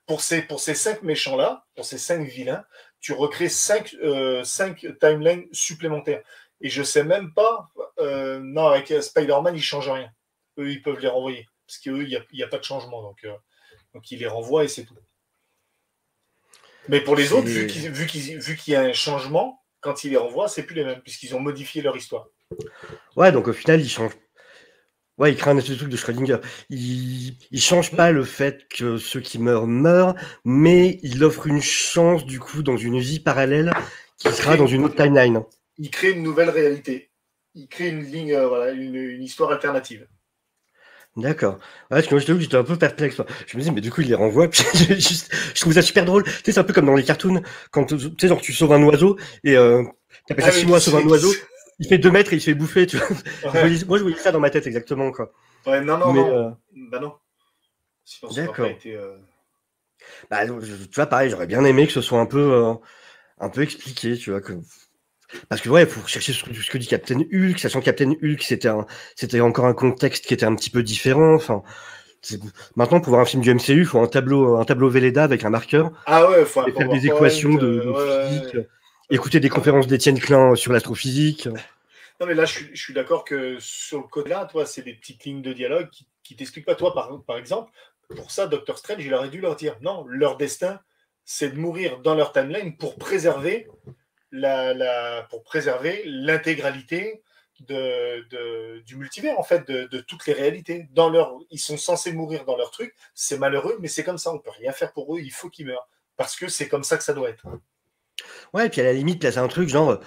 Pour ces cinq méchants-là, pour ces cinq vilains, tu recrées cinq timelines supplémentaires. Et je sais même pas. Non, avec Spider-Man, ils changent rien. Eux, ils peuvent les renvoyer. Parce qu'eux, il n'y a pas de changement. Donc, ils les renvoient et c'est tout. Mais pour les autres, C'est... vu qu'il y a un changement, quand ils les renvoient, c'est plus les mêmes, puisqu'ils ont modifié leur histoire. Ouais, donc au final, ils changent... Ouais, ils créent un espèce de truc de Schrödinger. Ils changent pas le fait que ceux qui meurent meurent, mais ils offrent une chance, du coup, dans une vie parallèle qui sera dans une autre timeline. Il crée une nouvelle réalité. Il crée une ligne, voilà, une histoire alternative. D'accord. Ouais, parce que moi, je t'avoue que j'étais un peu perplexe. Je me disais, mais du coup, il les renvoie, puis je trouve ça super drôle. Tu sais, c'est un peu comme dans les cartoons, quand, tu sais, genre, tu sauves un oiseau, et t'appelles ça 6 mois à sauver un oiseau, il fait 2 mètres et il se fait bouffer, tu vois. Ouais. Moi, je voyais ça dans ma tête, exactement, quoi. Ouais, non, non, Mais, non. Bah non. Sinon, ça n'aurait pas d'accord. été. Bah, tu vois, pareil, j'aurais bien aimé que ce soit un peu expliqué, tu vois, que... Parce que ouais, pour chercher ce que dit Captain Hulk, sachant que Captain Hulk, c'était encore un contexte qui était un petit peu différent, enfin... Maintenant, pour voir un film du MCU, il faut un tableau Velleda avec un marqueur Ah ouais, il faut un et faire des PowerPoint. équations de physique, écouter des conférences d'Étienne Klein sur l'astrophysique. Non, mais là, je suis d'accord que sur le code-là, toi, c'est des petites lignes de dialogue qui t'expliquent pas. Toi, par exemple, pour ça, Doctor Strange, il aurait dû leur dire non, leur destin, c'est de mourir dans leur timeline pour préserver l'intégralité du multivers, en fait, de toutes les réalités. Ils sont censés mourir dans leur truc, c'est malheureux, mais c'est comme ça, on peut rien faire pour eux, il faut qu'ils meurent. Parce que c'est comme ça que ça doit être. Ouais, et puis à la limite, là, c'est un truc genre,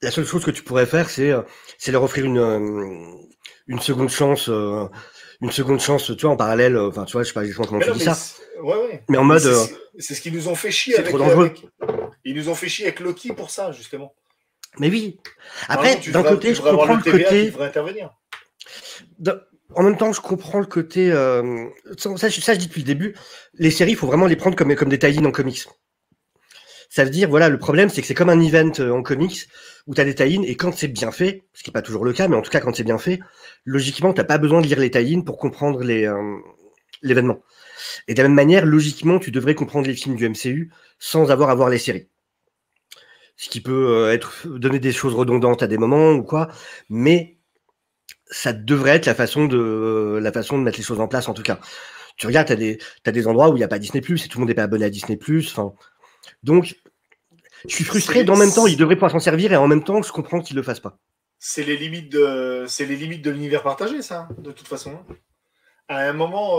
la seule chose que tu pourrais faire, c'est leur offrir une seconde chance, tu vois, en parallèle, enfin, tu vois, je sais pas exactement comment Mais tu non, dis mais ça, ouais. mais en Mais mode, c'est ce qu'ils nous ont fait chier c'est trop dangereux. Ils nous ont fait chier avec Loki pour ça, justement. Mais oui. Normalement, Après, d'un côté, tu je devrais avoir comprends le le TVA qui côté, devrait intervenir. en même temps, je comprends le côté, ça, je dis depuis le début, les séries, il faut vraiment les prendre comme des tie-in en comics. Ça veut dire, voilà, le problème, c'est que c'est comme un event en comics où t'as des tie-in et quand c'est bien fait, ce qui est pas toujours le cas, mais en tout cas quand c'est bien fait, logiquement, t'as pas besoin de lire les tie-in pour comprendre l'événement. Et de la même manière, logiquement, tu devrais comprendre les films du MCU sans avoir à voir les séries. Ce qui peut donner des choses redondantes à des moments ou quoi, mais ça devrait être la façon de mettre les choses en place en tout cas. Tu regardes, t'as des endroits où il n'y a pas Disney+, et tout le monde n'est pas abonné à Disney+, enfin, donc je suis frustré, d'en même temps, il devrait pouvoir s'en servir, et en même temps, je comprends qu'il le fasse pas. C'est les limites de l'univers partagé, ça, de toute façon. À un moment,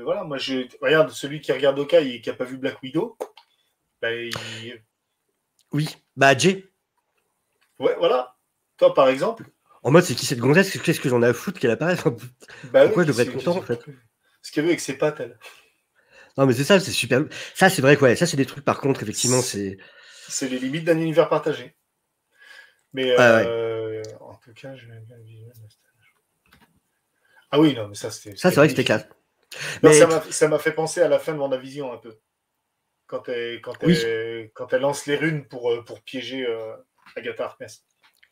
voilà, moi, regarde, celui qui regarde Hawkeye et qui n'a pas vu Black Widow, bah, Oui, bah Jay. ouais, voilà. Toi, par exemple, En mode, c'est qui cette gonzesse? Qu'est-ce que j'en ai à foutre qu'elle apparaisse? bah Pourquoi oui, je devrais être content, en fait? ce qu'elle veut avec ses pattes, elle. Non, mais c'est ça, c'est super. Ça, c'est vrai que ouais, ça, c'est des trucs, par contre, effectivement, c'est... C'est les limites d'un univers partagé. Mais Ouais. en tout cas, je vais bien le visuel. Ah oui, non, mais ça, Ça, c'était c'est vrai que c'était magnifique. classe. Non, Mais ça m'a fait penser à la fin de WandaVision un peu. oui, Quand elle lance les runes pour piéger Agatha Harkness.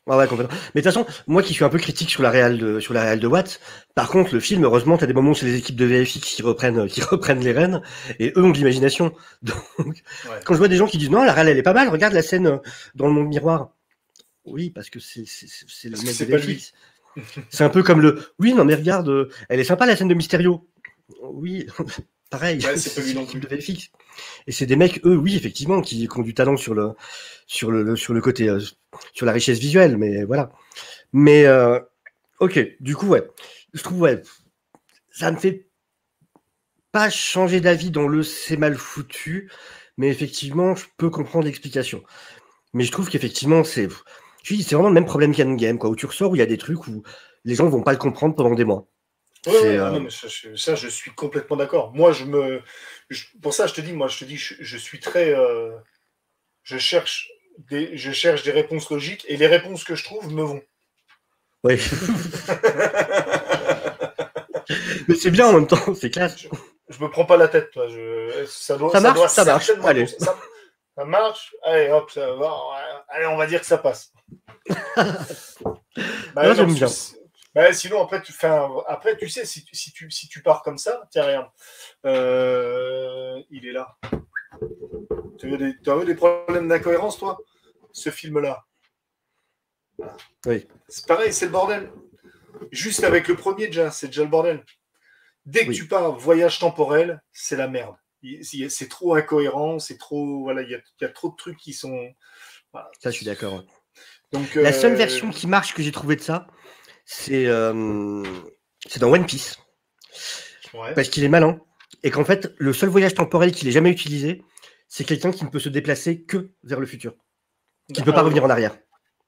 ouais, ouais, complètement. Mais de toute façon, moi qui suis un peu critique sur la réal de Watt, par contre, le film, heureusement, t'as des moments où c'est les équipes de VFX qui reprennent les rênes, et eux ont de l'imagination. Donc, Ouais. quand je vois des gens qui disent non, la réal, elle est pas mal, regarde la scène dans le monde miroir. Oui, parce que c'est le Parce que mec de c'est pas lui. VFX. C'est un peu comme oui, non, mais regarde, elle est sympa la scène de Mysterio. Oui, pareil, Ouais, c'est pas lui c'est non l'équipe plus. de VFX. Et c'est des mecs, eux, oui, effectivement, qui ont du talent sur le côté, sur la richesse visuelle, mais voilà. Mais ok, du coup, ouais, je trouve, ouais, ça me fait pas changer d'avis dans le c'est mal foutu, mais effectivement, je peux comprendre l'explication. Mais je trouve qu'effectivement, c'est vraiment le même problème qu'Endgame, quoi, où tu ressors où il y a des trucs où les gens vont pas le comprendre pendant des mois. Ouais, C'est ouais, ah non, mais ça, je suis complètement d'accord. Moi, pour ça, je te dis, je suis très, je cherche des réponses logiques et les réponses que je trouve me vont. ouais, mais c'est bien en même temps, c'est classe. Je, je me prends pas la tête, toi. Ça doit Ça marche, certainement. allez. Ça marche. Allez, hop, ça va. Allez, on va dire que ça passe. Non, Bah, non, j'aime bien. bah, sinon, après, tu sais, si tu pars comme ça, tiens, regarde. Il est là. Tu as eu des problèmes d'incohérence, toi? Ce film-là. Oui, C'est pareil, c'est le bordel. Juste avec le premier, déjà, c'est déjà le bordel. Dès que tu oui, pars voyage temporel, c'est la merde. C'est trop incohérent, c'est trop. Voilà, il y a trop de trucs qui sont. Voilà. ça, je suis d'accord. Ouais. Donc, La seule version qui marche que j'ai trouvé de ça, c'est c'est dans One Piece, ouais. parce qu'il est malin, et qu'en fait, le seul voyage temporel qu'il ait jamais utilisé, c'est quelqu'un qui ne peut se déplacer que vers le futur, qui ne peut pas Ah oui, revenir en arrière.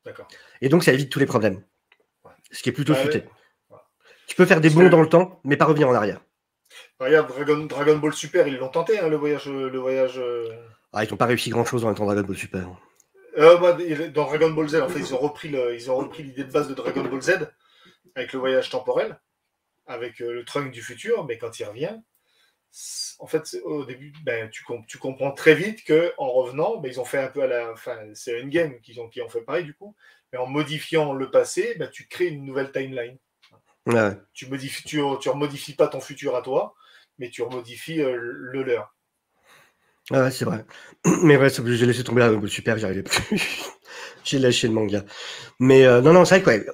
d'accord. Et donc, ça évite tous les problèmes, Ouais. ce qui est plutôt Bah, ouais. futé. Tu peux faire des Parce bonds dans que, le temps, mais pas revenir en arrière. regarde, Dragon Ball Super, ils l'ont tenté, hein, le voyage. Ah, ils n'ont pas réussi grand-chose dans les temps Dragon Ball Super. Dans Dragon Ball Z, en fait, ils ont repris l'idée de base de Dragon Ball Z avec le voyage temporel, avec le Trunk du futur, mais quand il revient, en fait, au début, ben, tu comprends très vite que en revenant, ben, ils ont fait un peu à la fin, c'est Endgame qui ont fait pareil du coup, mais en modifiant le passé, ben, tu crées une nouvelle timeline. Ouais, Tu remodifies pas ton futur à toi, mais tu remodifies le leur. ouais, c'est vrai. Mais ouais, j'ai laissé tomber Dragon Ball Super, j'y arrivais plus. J'ai lâché le manga. Mais non, non, c'est vrai que ouais,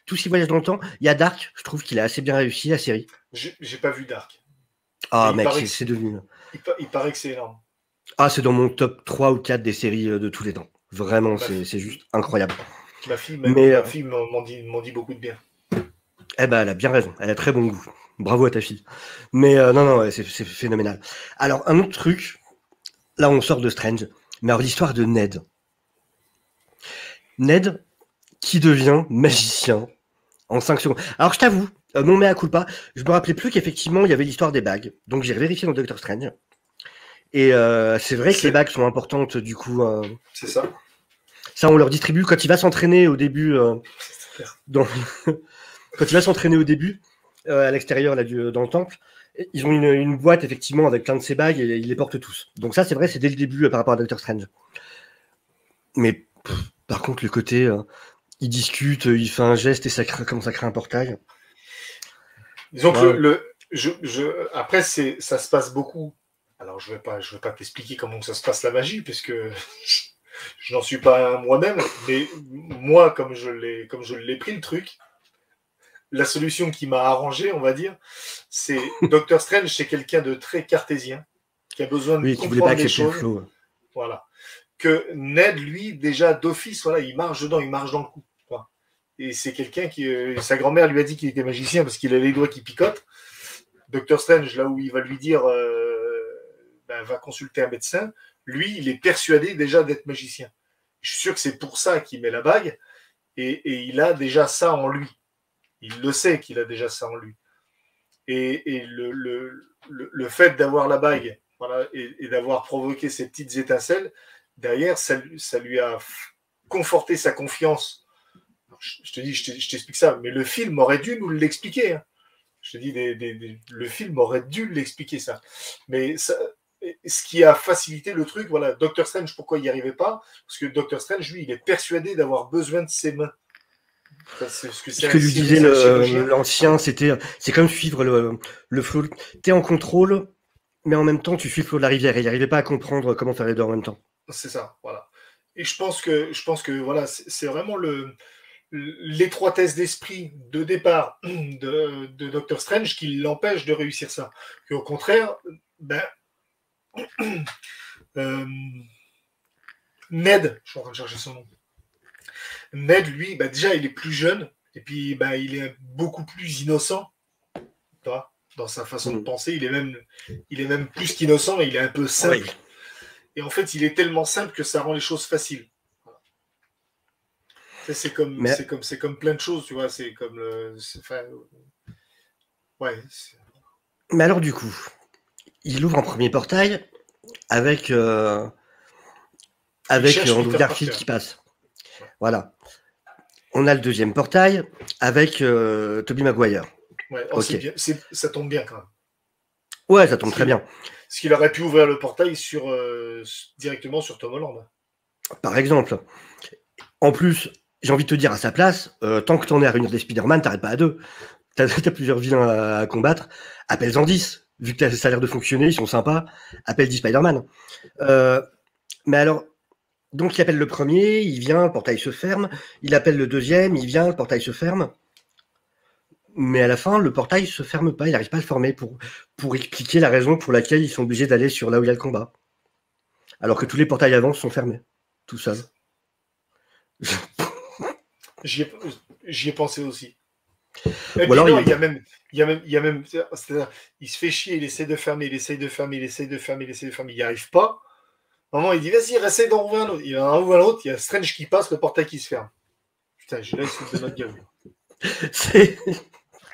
tout ce qui voyage dans le temps, il y a Dark, je trouve qu'il a assez bien réussi, la série. J'ai pas vu Dark, mais Ah, mec, c'est devenu. il paraît que c'est énorme. Ah, c'est dans mon top 3 ou 4 des séries de tous les temps. Vraiment, Ma, c'est juste incroyable. Mais, ma fille m'en dit beaucoup de bien. eh ben, elle a bien raison. Elle a très bon goût. Bravo à ta fille. Mais non, non, ouais, c'est phénoménal. Alors, un autre truc, là, on sort de Strange, mais alors l'histoire de Ned. Ned, qui devient magicien en 5 secondes. Alors, je t'avoue, mon mea culpa, je me rappelais plus qu'effectivement, il y avait l'histoire des bagues. Donc, j'ai vérifié dans Doctor Strange. Et c'est vrai que les bagues sont importantes, du coup. C'est ça. Ça, on leur distribue quand il va s'entraîner au début. Dans... quand il va s'entraîner au début, à l'extérieur, là, dans le temple, ils ont une boîte, effectivement, avec plein de ces bagues et ils les portent tous. Donc, ça, c'est vrai, c'est dès le début par rapport à Doctor Strange. Mais par contre, le côté, il discute, il fait un geste et ça crée un portail. Disons que Ouais. après, ça se passe beaucoup. Alors, je vais pas t'expliquer comment ça se passe la magie, puisque je n'en suis pas moi-même, mais moi, comme je l'ai pris le truc, la solution qui m'a arrangé, on va dire, c'est Doctor Strange, c'est quelqu'un de très cartésien, qui a besoin de Oui, qui voulait pas comprendre les accepter le choses. flow. Voilà. Que Ned, lui, déjà d'office, voilà, il marche dedans, il marche dans le coup. Quoi. Et c'est quelqu'un qui. Sa grand-mère lui a dit qu'il était magicien parce qu'il a les doigts qui picotent. Doctor Strange, là où il va lui dire va consulter un médecin, lui, il est persuadé déjà d'être magicien. Je suis sûr que c'est pour ça qu'il met la bague et il a déjà ça en lui. Il le sait qu'il a déjà ça en lui. Et le fait d'avoir la bague voilà, et d'avoir provoqué ces petites étincelles, derrière, ça lui a conforté sa confiance. Je te dis, je t'explique ça, mais le film aurait dû nous l'expliquer. Hein. Je te dis, le film aurait dû l'expliquer ça. Mais ça, ce qui a facilité le truc, voilà, Doctor Strange, pourquoi il n'y arrivait pas? Parce que Doctor Strange, lui, il est persuadé d'avoir besoin de ses mains. Ce que lui disait l'ancien, c'est comme suivre le flot. T'es en contrôle, mais en même temps, tu suis le flot de la rivière. Et il n'arrivait pas à comprendre comment faire les deux en même temps. C'est ça, voilà. Et je pense que voilà, c'est vraiment l'étroitesse d'esprit de départ de Doctor Strange qui l'empêche de réussir ça. Et au contraire, ben, Ned, je suis en train de chercher son nom. Ned, lui, bah déjà, il est plus jeune, et puis bah, il est beaucoup plus innocent. Dans sa façon de penser, il est même plus qu'innocent, il est un peu simple. Oui. Et en fait, il est tellement simple que ça rend les choses faciles. Voilà. C'est comme plein de choses, tu vois. C'est comme ouais. Mais alors, du coup, il ouvre un premier portail avec Andrew Garfield qui passe. Ouais. Voilà. On a le deuxième portail avec Tobey Maguire. Ouais, oh, okay. Bien. Ça tombe bien quand même. Ouais, ça tombe très bien. Parce qu'il aurait pu ouvrir le portail directement sur Tom Holland. Par exemple. En plus, j'ai envie de te dire à sa place, tant que t'en es à réunir des Spider-Man, t'arrêtes pas à 2. T'as plusieurs vilains à combattre. Appelle-en 10. Vu que ça a l'air de fonctionner, ils sont sympas. Appelle 10 Spider-Man. Mais alors, donc il appelle le premier, il vient, le portail se ferme. Il appelle le deuxième, il vient, le portail se ferme. Mais à la fin, le portail se ferme pas, il n'arrive pas à le former pour expliquer la raison pour laquelle ils sont obligés d'aller sur là où il y a le combat. Alors que tous les portails avant sont fermés, tout seul. J'y ai pensé aussi. Et alors, non, il y a même, il se fait chier, il essaie de fermer, il n'y arrive pas. À un moment, il dit, vas-y, essaie d'en ouvrir un autre. Il en ouvre un autre, il y a Strange qui passe, le portail qui se ferme. Putain, j'ai là, il se fout de notre gueule.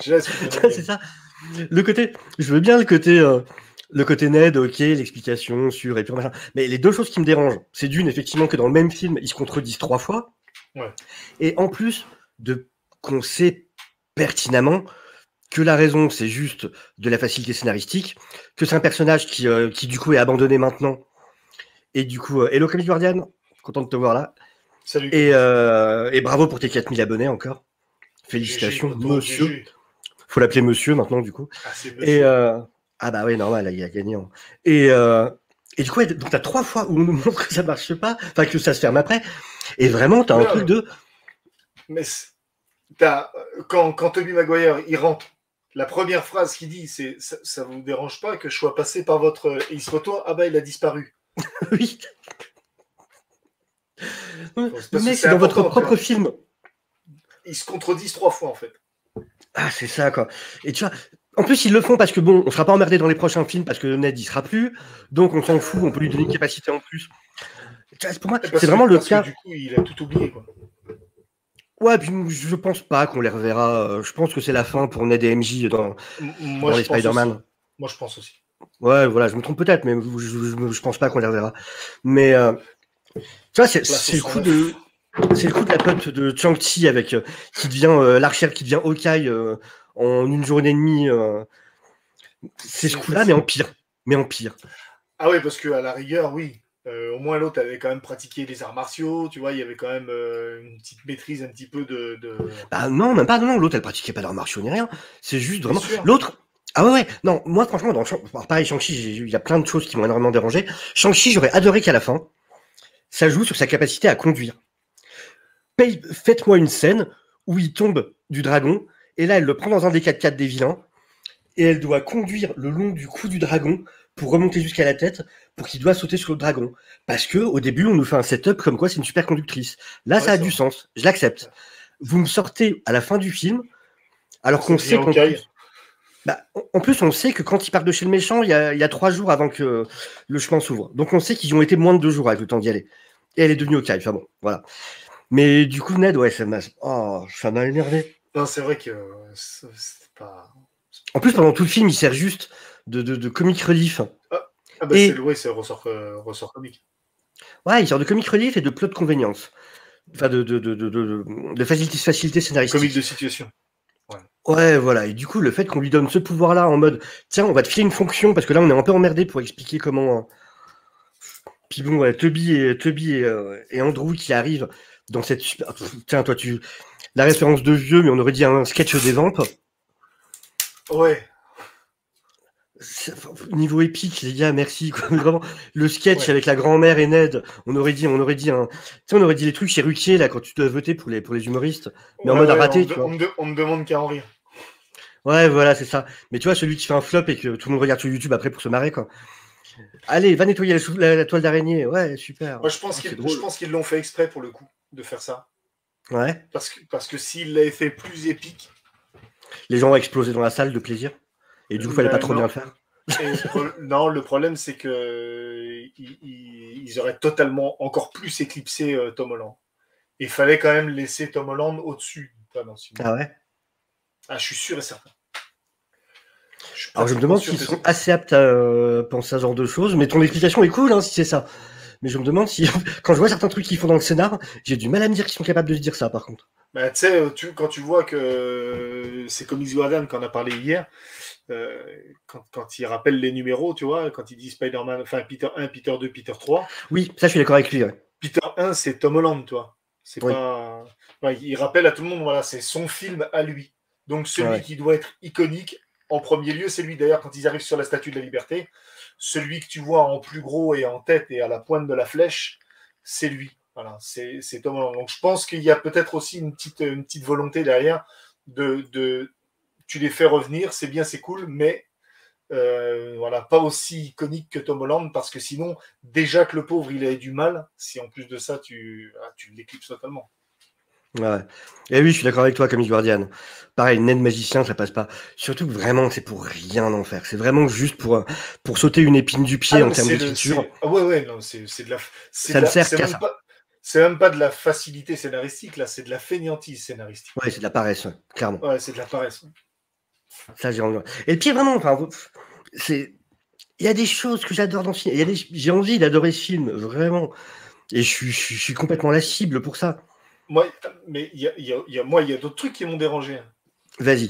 C'est ça. Le côté, je veux bien le côté Ned, ok, l'explication sur et puis machin. Mais les deux choses qui me dérangent, c'est d'une, effectivement, que dans le même film, ils se contredisent 3 fois. Ouais. Et en plus, qu'on sait pertinemment que la raison, c'est juste de la facilité scénaristique, que c'est un personnage qui du coup est abandonné maintenant. Et du coup, hello Comic Guardian, content de te voir là. Salut. Et bravo pour tes 4000 abonnés encore. Félicitations, monsieur. Faut l'appeler monsieur maintenant, du coup. Ah, c'est monsieur. Ah bah oui, normal, il a gagné. Et du coup, donc t'as 3 fois où on nous montre que ça marche pas, enfin que ça se ferme après. Et vraiment, t'as un truc de... Mais quand Tobey Maguire, il rentre, la première phrase qu'il dit, c'est « ça vous dérange pas que je sois passé par votre... » Et il se retourne, ah bah il a disparu. Oui. Le mec, c'est dans votre propre film. Ils se contredisent 3 fois, en fait. Ah, c'est ça, quoi. Et tu vois, en plus, ils le font parce que, bon, on sera pas emmerdé dans les prochains films parce que Ned, il sera plus. Donc, on s'en fout, on peut lui donner une capacité en plus. Pour moi, c'est vraiment le cas. Du coup, il a tout oublié, quoi. Ouais, puis je pense pas qu'on les reverra. Je pense que c'est la fin pour Ned et MJ dans les Spider-Man. Moi, je pense aussi. Ouais, voilà, je me trompe peut-être, mais je pense pas qu'on les reverra. Mais, tu vois, c'est le coup de... C'est le coup de la pote de Shang-Chi avec qui devient l'archère qui devient Hawkeye en une journée et demie. C'est ce coup-là, mais en pire. Ah oui, parce que à la rigueur, oui. Au moins l'autre avait quand même pratiqué les arts martiaux, tu vois, il y avait quand même une petite maîtrise un petit peu de... Bah non, même pas, non, l'autre elle pratiquait pas d'arts martiaux ni rien. C'est juste vraiment... L'autre... Ah ouais, non, moi franchement, pareil, Shang-Chi, il y a plein de choses qui m'ont énormément dérangé. Shang-Chi, j'aurais adoré qu'à la fin, ça joue sur sa capacité à conduire. Faites-moi une scène où il tombe du dragon, et là, elle le prend dans un des 4x4 des vilains, et elle doit conduire le long du cou du dragon pour remonter jusqu'à la tête, pour qu'il doit sauter sur le dragon. Parce que au début, on nous fait un setup comme quoi c'est une super conductrice. Là, ouais, ça a du sens, je l'accepte. Vous me sortez à la fin du film, alors qu'on sait qu'en plus... en plus, on sait que quand ils partent de chez le méchant, il y a 3 jours avant que le chemin s'ouvre. Donc on sait qu'ils ont été moins de 2 jours avec le temps d'y aller. Et elle est devenue Hawkeye, enfin bon, voilà. Mais du coup, Ned, ouais, ça m'a énervé. Non, c'est vrai que c'est pas... En plus, pendant tout le film, il sert juste de comic relief. C'est ressort comique. Ouais, il sert de comic relief et de plot de convenience. Enfin, de facilité scénaristique. Comique de situation. Ouais. Ouais, voilà. Et du coup, le fait qu'on lui donne ce pouvoir-là en mode, tiens, on va te filer une fonction, parce que là, on est un peu emmerdé pour expliquer comment. Puis bon, ouais, Toby et Andrew qui arrivent dans cette super. Tiens, toi, la référence de vieux, mais on aurait dit un sketch des vampes. Ouais, Niveau épique, les gars, merci. Quoi. Vraiment, le sketch ouais. avec la grand-mère et Ned, on aurait dit les trucs chez Ruquier, là, quand tu dois voter pour les humoristes, mais en Ouais, mode à ouais, rater, tu vois. on me demande qu'à en rire. Ouais, voilà, c'est ça. Mais tu vois, celui qui fait un flop et que tout le monde regarde sur YouTube après pour se marrer, quoi. Allez, va nettoyer la toile d'araignée. Ouais, super. Moi, Ah, c'est je drôle. pense qu'ils l'ont fait exprès pour le coup, de faire ça. Ouais. Parce que s'ils l'avaient fait plus épique, Les gens ont explosé dans la salle de plaisir. Et du coup, fallait pas trop bien non. le faire. Non, le problème, c'est que ils auraient totalement encore plus éclipsé Tom Holland. Il fallait quand même laisser Tom Holland au-dessus. Dans ce film. Ah ouais. Ah, je suis sûr et certain. Je suis Alors je me pratiquement demande sûr s'ils que sont c'est comme ça. assez aptes à penser à ce genre de choses, mais ton explication est cool, hein, si c'est ça. Mais je me demande si, quand je vois certains trucs qu'ils font dans le scénar, j'ai du mal à me dire qu'ils sont capables de se dire ça, par contre. Bah, tu sais, quand tu vois que c'est comme Comics Guardian qu'on a parlé hier, quand il rappelle les numéros, tu vois, quand il dit Spider-Man, enfin Peter 1, Peter 2, Peter 3, Oui, ça je suis d'accord avec lui, ouais. Peter 1, c'est Tom Holland, toi. C'est Oui, pas. Ouais, il rappelle à tout le monde, voilà, c'est son film à lui. Donc ouais, celui ouais. qui doit être iconique, en premier lieu, c'est lui. D'ailleurs, quand ils arrivent sur la Statue de la Liberté, celui que tu vois en plus gros et en tête et à la pointe de la flèche, c'est lui. Voilà, c'est Tom Holland. Donc je pense qu'il y a peut-être aussi une petite volonté derrière de tu les fais revenir, c'est bien, c'est cool, mais voilà, pas aussi iconique que Tom Holland, parce que sinon, déjà que le pauvre, il a du mal, si en plus de ça, tu l'éclipses totalement. Ouais. Et oui, je suis d'accord avec toi, Camille Guardian. Pareil, Ned magicien, ça passe pas. Surtout que vraiment, c'est pour rien en faire. C'est vraiment juste pour sauter une épine du Ah pied non, en mais termes d'écriture. ah ouais, ouais, non, Ça ne sert qu'à ça. c'est même pas de la facilité scénaristique, là, c'est de la fainéantise scénaristique. Ouais, c'est de la paresse, ouais, clairement. Ouais, c'est de la paresse. Ça, j'ai envie. Et le pire, vraiment, enfin, c'est, il y a des choses que j'adore dans ce film. J'ai envie d'adorer ce film, vraiment. Et je suis complètement la cible pour ça. Moi, mais il y a d'autres trucs qui m'ont dérangé, hein. Vas-y.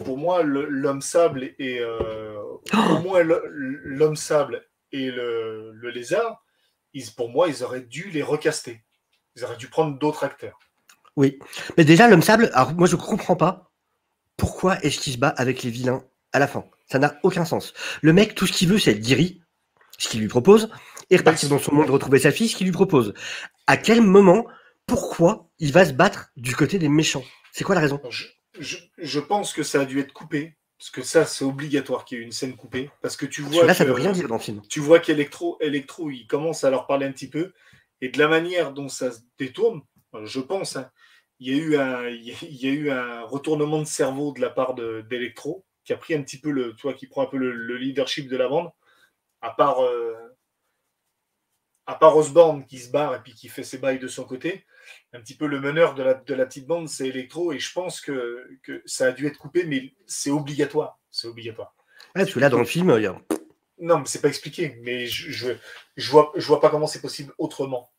Pour moi, l'homme sable et au Oh, moins l'homme sable et le lézard, pour moi, ils auraient dû les recaster. Ils auraient dû prendre d'autres acteurs. oui. Mais déjà, l'homme sable, alors moi, je comprends pas pourquoi est-ce qu'il se bat avec les vilains à la fin. Ça n'a aucun sens. Le mec, tout ce qu'il veut, c'est être guéri, ce qu'il lui propose, et Ben, repartir dans son monde, retrouver sa fille, ce qu'il lui propose. À quel moment, pourquoi il va se battre du côté des méchants? C'est quoi la raison? je pense que ça a dû être coupé, parce que ça, c'est obligatoire qu'il y ait une scène coupée, parce que Parce que là, ça veut rien dire dans le film. tu vois qu'Electro, il commence à leur parler un petit peu, et de la manière dont ça se détourne, je pense, hein, il y a eu un retournement de cerveau de la part d'Electro, qui a pris un petit peu tu vois, qui prend un peu le leadership de la bande, à part, euh, à part Osborne qui se barre et puis qui fait ses bails de son côté. Un petit peu le meneur de la petite bande, c'est Electro, et je pense que ça a dû être coupé, mais c'est obligatoire. C'est obligatoire. Ouais, parce que là, dans le film, il y a... Non, mais c'est pas expliqué, mais je vois pas comment c'est possible autrement.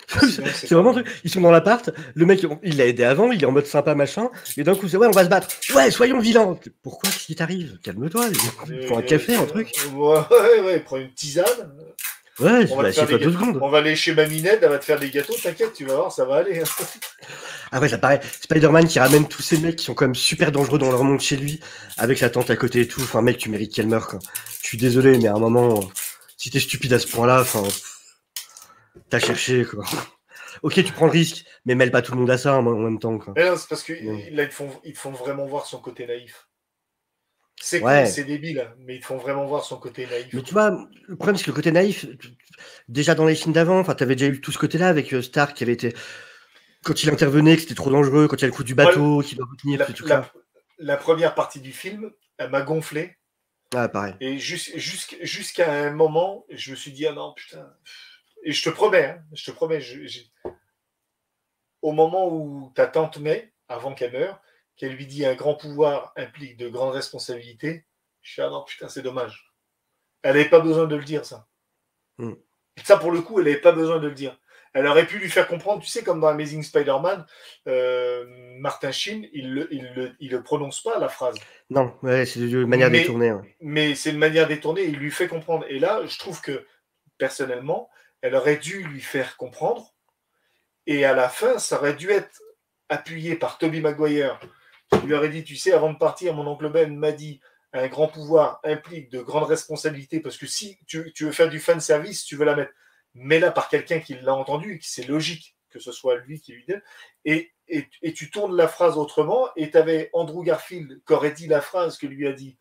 Sinon, c'est c'est vraiment pas. truc. Ils sont dans l'appart, le mec, il l'a aidé avant, il est en mode sympa, machin, et d'un coup, c'est ouais, on va se battre. Ouais, soyons vilains. Pourquoi, qu'est-ce qui t'arrive? Calme-toi, il faut un café, un truc. Ouais, prends une tisane. Ouais, On va bah, te faire assieds-toi des deux gâteaux. secondes. On va aller chez Maminette, elle va te faire des gâteaux, t'inquiète, tu vas voir, ça va aller. Ah ouais, ça paraît. Spider-Man qui ramène tous ces mecs qui sont quand même super dangereux dans leur monde chez lui, avec sa tante à côté et tout. Enfin, mec, tu mérites qu'elle meure, quoi. Je suis désolé, mais à un moment, si t'es stupide à ce point-là, enfin, t'as cherché, quoi. Ok, tu prends le risque, mais mêle pas tout le monde à ça en même temps, quoi. Mais non, c'est parce que Non. là, ils te font vraiment voir son côté naïf. C'est con, Ouais, c'est débile, mais ils te font vraiment voir son côté naïf, mais tu quoi. vois, le problème c'est que le côté naïf, déjà dans les films d'avant, enfin, t'avais déjà eu tout ce côté-là avec Stark qui avait été, quand il intervenait, que c'était trop dangereux, quand il y a le coup du Moi, bateau, qui doit retenir, la, tous ces la, trucs-là. la première partie du film, elle m'a gonflé. Ah, pareil. Et jusqu'à un moment, je me suis dit, ah non, putain. Et je te promets, hein, je te promets, au moment où ta tante met, avant qu'elle meure, qu'elle lui dit un grand pouvoir implique de grandes responsabilités, je suis, ah non, putain, c'est dommage. Elle n'avait pas besoin de le dire, ça. Hmm. Ça, pour le coup, elle n'avait pas besoin de le dire. Elle aurait pu lui faire comprendre, tu sais, comme dans Amazing Spider-Man, Martin Sheen, il le prononce pas, la phrase. Non, ouais, c'est une manière détournée. Ouais. Mais c'est une manière détournée, il lui fait comprendre. Et là, je trouve que, personnellement, elle aurait dû lui faire comprendre. Et à la fin, ça aurait dû être appuyé par Tobey Maguire, qui lui aurait dit, tu sais, avant de partir, mon oncle Ben m'a dit, un grand pouvoir implique de grandes responsabilités, parce que si tu veux faire du fan service, tu veux la mettre. Mais là, par quelqu'un qui l'a entendu, et qui c'est logique que ce soit lui qui lui donne, et tu tournes la phrase autrement, et tu avais Andrew Garfield qui aurait dit la phrase que lui a dit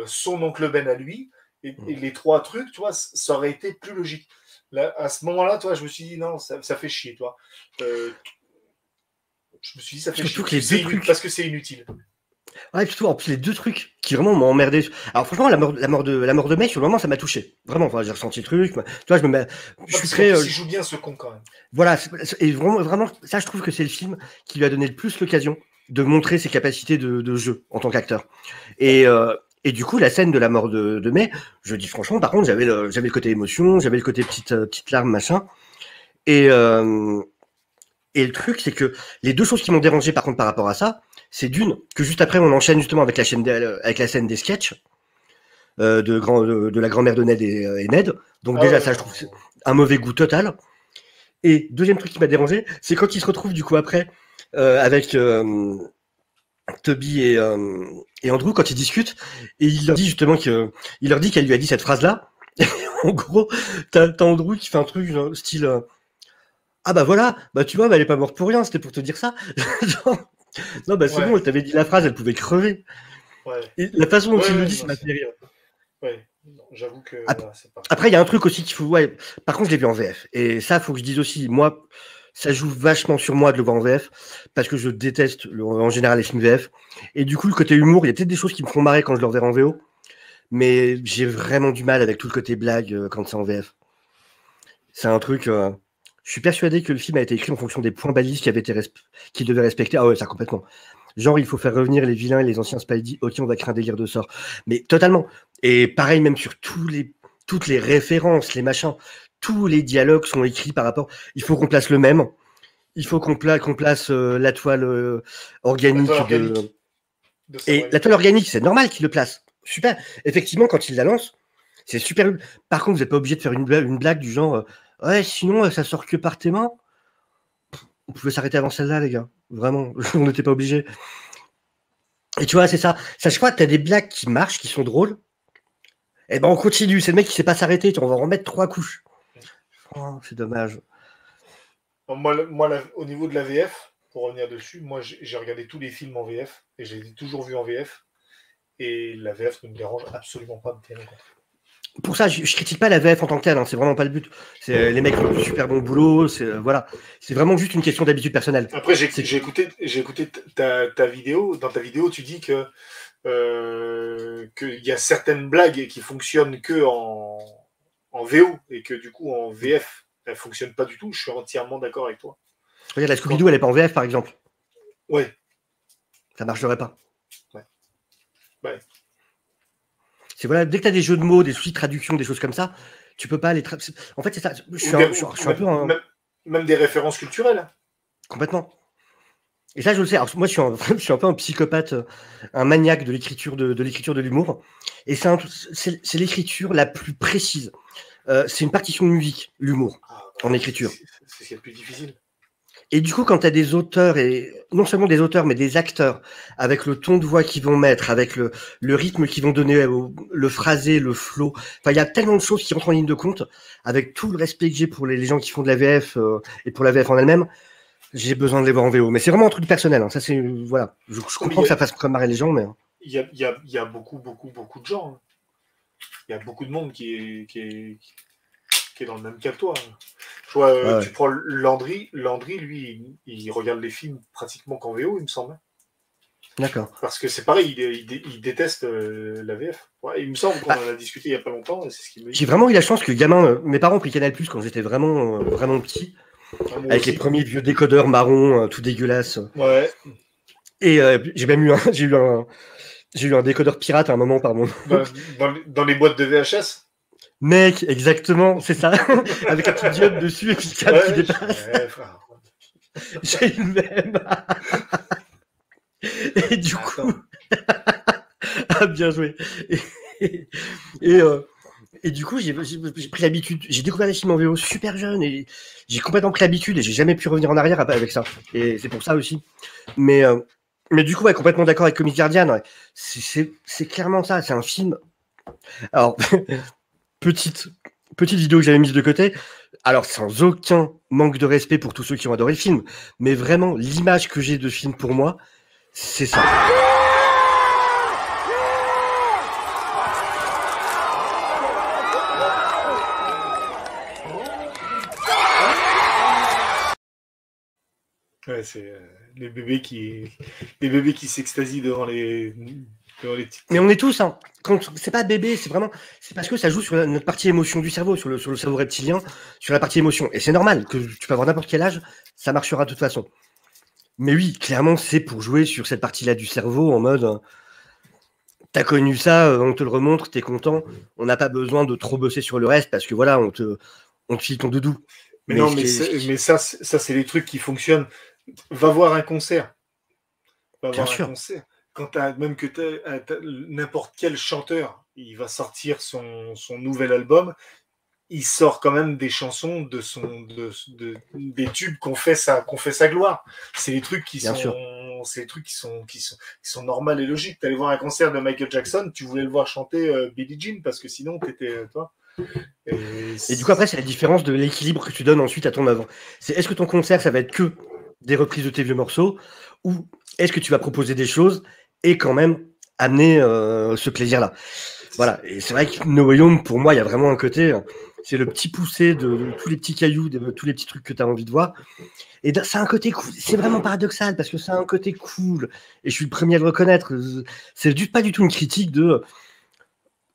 son oncle Ben à lui, et les trois trucs, tu vois, ça aurait été plus logique. Là, à ce moment-là, toi, je me suis dit, non, ça fait chier, toi. Je me suis dit, ça fait surtout chier. Que les deux trucs... Parce que c'est inutile. Ouais, surtout, en plus, les deux trucs qui vraiment m'ont emmerdé. Alors, franchement, la mort de May, sur le moment, ça m'a touché. Vraiment, enfin, j'ai ressenti le truc. Tu vois, je suis très. Il joue bien ce con, quand même. Voilà, et vraiment, ça, je trouve que c'est le film qui lui a donné le plus l'occasion de montrer ses capacités de jeu en tant qu'acteur. Et du coup, la scène de la mort de May, je dis franchement, par contre, j'avais le côté émotion, j'avais le côté petite larme, machin. Et le truc, c'est que les deux choses qui m'ont dérangé, par contre, par rapport à ça, c'est d'une, que juste après, on enchaîne justement avec la scène des sketchs de la grand-mère de Ned et Ned. Donc déjà, ça, je trouve un mauvais goût total. Et deuxième truc qui m'a dérangé, c'est quand ils se retrouvent du coup après avec Toby et Andrew, quand ils discutent, et il leur dit justement qu'elle lui a dit cette phrase-là. En gros, t'as Andrew qui fait un truc genre, style ah bah voilà, bah tu vois, bah, elle est pas morte pour rien, c'était pour te dire ça. Non, bah c'est bon, elle t'avait dit la phrase, elle pouvait crever. Ouais. Et la façon dont il le dit, ça m'a fait rire. Ouais, j'avoue que. Après, il y a un truc aussi qu'il faut. Ouais, par contre, je l'ai vu en VF. Et ça, faut que je dise aussi, moi, ça joue vachement sur moi de le voir en VF, parce que je déteste en général les films VF. Et du coup, le côté humour, il y a peut-être des choses qui me font marrer quand je le reverrai en VO, mais j'ai vraiment du mal avec tout le côté blague quand c'est en VF. C'est un truc. Je suis persuadé que le film a été écrit en fonction des points balises qu'il devait respecter. Ah ouais, ça complètement. Genre, il faut faire revenir les vilains et les anciens Spidey. Ok, on va créer un délire de sort. Mais totalement. Et pareil, même sur toutes les références, les machins, tous les dialogues sont écrits par rapport. Il faut qu'on place le même. Il faut qu'on place la toile organique. Et la toile organique, c'est normal qu'il le place. Super. Effectivement, quand il la lance, c'est super. Par contre, vous n'êtes pas obligé de faire une blague du genre ouais, sinon, ça sort que par tes mains. On pouvait s'arrêter avant celle-là, les gars. Vraiment, on n'était pas obligé. Et tu vois, c'est ça. Ça, je crois que tu as des blagues qui marchent, qui sont drôles. Et ben, on continue. C'est le mec qui sait pas s'arrêter. On va en remettre 3 couches. Oh, c'est dommage. Moi, au niveau de la VF, pour revenir dessus, moi, j'ai regardé tous les films en VF et je les ai toujours vus en VF. Et la VF ne me dérange absolument pas de tenir compte. Pour ça, je critique pas la VF en tant que telle, hein, c'est vraiment pas le but. Les mecs font du super bon boulot, voilà. C'est vraiment juste une question d'habitude personnelle. Après, j'ai écouté ta vidéo. Dans ta vidéo, tu dis que qu'il y a certaines blagues qui fonctionnent que en VO et que du coup en VF, elles fonctionnent pas du tout. Je suis entièrement d'accord avec toi. Regarde, la Scooby-Doo, elle est pas en VF, par exemple. Ouais. Ça marcherait pas. Ouais. C'est voilà, dès que tu as des jeux de mots, des soucis de traduction, des choses comme ça, tu peux pas les En fait, c'est ça. Je suis un peu même des références culturelles. Complètement. Et ça, je le sais. Alors, moi, je suis un peu un psychopathe, un maniaque de l'écriture de l'humour. Et c'est l'écriture la plus précise. C'est une partition de musique, l'humour, en écriture. C'est ce qui est le plus difficile. Et du coup, quand tu as des auteurs, et non seulement des auteurs, mais des acteurs, avec le ton de voix qu'ils vont mettre, avec le rythme qu'ils vont donner, le phrasé, le flow, enfin, il y a tellement de choses qui rentrent en ligne de compte, avec tout le respect que j'ai pour les gens qui font de la VF et pour la VF en elle-même, j'ai besoin de les voir en VO. Mais c'est vraiment un truc personnel. Hein. Ça, c'est voilà. Je comprends que ça fasse marrer les gens, mais il y a beaucoup de gens. Hein. Il y a beaucoup de monde qui est dans le même cas que toi. Je vois, tu prends Landry, lui, il regarde les films pratiquement qu'en VO, il me semble. D'accord. Parce que c'est pareil, il déteste la VF. Ouais, il me semble qu'on en a discuté il n'y a pas longtemps, et c'est ce qu'il me dit. J'ai vraiment eu la chance que gamin, mes parents ont pris Canal+ quand j'étais vraiment petit, avec les premiers vieux décodeurs marrons, tout dégueulasses. Ouais. Et j'ai même eu un décodeur pirate à un moment par mon. Dans les boîtes de VHS. Mec, exactement, c'est ça. Avec un petit diode dessus et puis le câble qui dépasse. J'ai eu le même. Et du coup, ah, bien joué. Et du coup, j'ai pris l'habitude. J'ai découvert les films en VO super jeune et j'ai complètement pris l'habitude et j'ai jamais pu revenir en arrière avec ça. Et c'est pour ça aussi. Mais du coup, ouais, complètement d'accord avec Comic Guardian. Ouais. C'est clairement ça. C'est un film. Alors, petite vidéo que j'avais mise de côté. Alors, sans aucun manque de respect pour tous ceux qui ont adoré le film, mais vraiment, l'image que j'ai de film pour moi, c'est ça. Ouais, c'est les bébés qui s'extasient devant les petites... Mais on est tous, hein. Quand c'est pas bébé, c'est parce que ça joue sur notre partie émotion du cerveau, sur le cerveau reptilien, sur la partie émotion. Et c'est normal que tu peux avoir n'importe quel âge, ça marchera de toute façon. Mais oui, clairement, c'est pour jouer sur cette partie-là du cerveau en mode, t'as connu ça, on te le remontre, t'es content. On n'a pas besoin de trop bosser sur le reste parce que voilà, on te file ton doudou. Mais non, mais ça, c'est les trucs qui fonctionnent. Va voir un concert. Bien sûr. Concert. Quand n'importe quel chanteur, il va sortir son nouvel album, il sort quand même des chansons des tubes qu'on fait sa gloire. C'est les trucs qui sont normaux et logiques. T'allais voir un concert de Michael Jackson, tu voulais le voir chanter Billie Jean parce que sinon t'étais toi. Et du coup après c'est la différence de l'équilibre que tu donnes ensuite à ton œuvre. C'est est-ce que ton concert ça va être que des reprises de tes vieux morceaux ou est-ce que tu vas proposer des choses et quand même amener ce plaisir-là. Voilà. Et c'est vrai que No Way Home, pour moi, il y a vraiment un côté, c'est le petit poussé de tous les petits cailloux, de tous les petits trucs que tu as envie de voir. Et c'est un côté cool. C'est vraiment paradoxal parce que c'est un côté cool. Et je suis le premier à le reconnaître. C'est pas du tout une critique de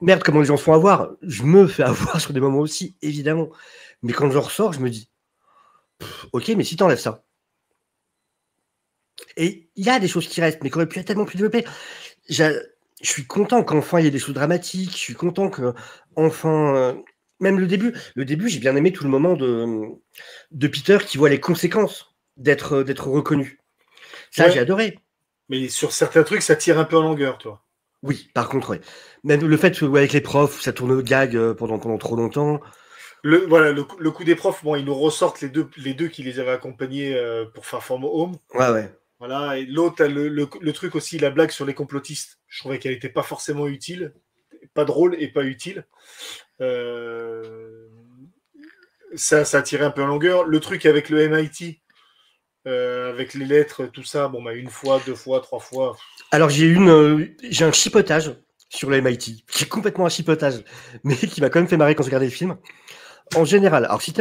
merde, comment les gens se font avoir. Je me fais avoir sur des moments aussi, évidemment. Mais quand je ressors, je me dis, ok, mais si t'enlèves ça. Et il y a des choses qui restent, mais qui auraient pu être tellement plus développées. Je suis content qu'enfin il y ait des choses dramatiques. Je suis content qu'enfin, même le début, j'ai bien aimé tout le moment de Peter qui voit les conséquences d'être reconnu. Ça, ouais. J'ai adoré. Mais sur certains trucs, ça tire un peu en longueur, toi. Oui, par contre, ouais. Même le fait avec les profs, ça tourne au gag pendant trop longtemps. Le coup des profs, bon, ils nous ressortent les deux qui les avaient accompagnés pour Far From Home. Ouais. Voilà, et l'autre, le truc aussi, la blague sur les complotistes, je trouvais qu'elle n'était pas forcément utile, pas drôle et pas utile. Ça tirait un peu en longueur. Le truc avec le MIT, avec les lettres, tout ça, bon, bah, une fois, deux fois, trois fois. Alors, j'ai un chipotage sur le MIT, qui est complètement un chipotage, mais qui m'a quand même fait marrer quand j'ai regardé le film. En général, alors si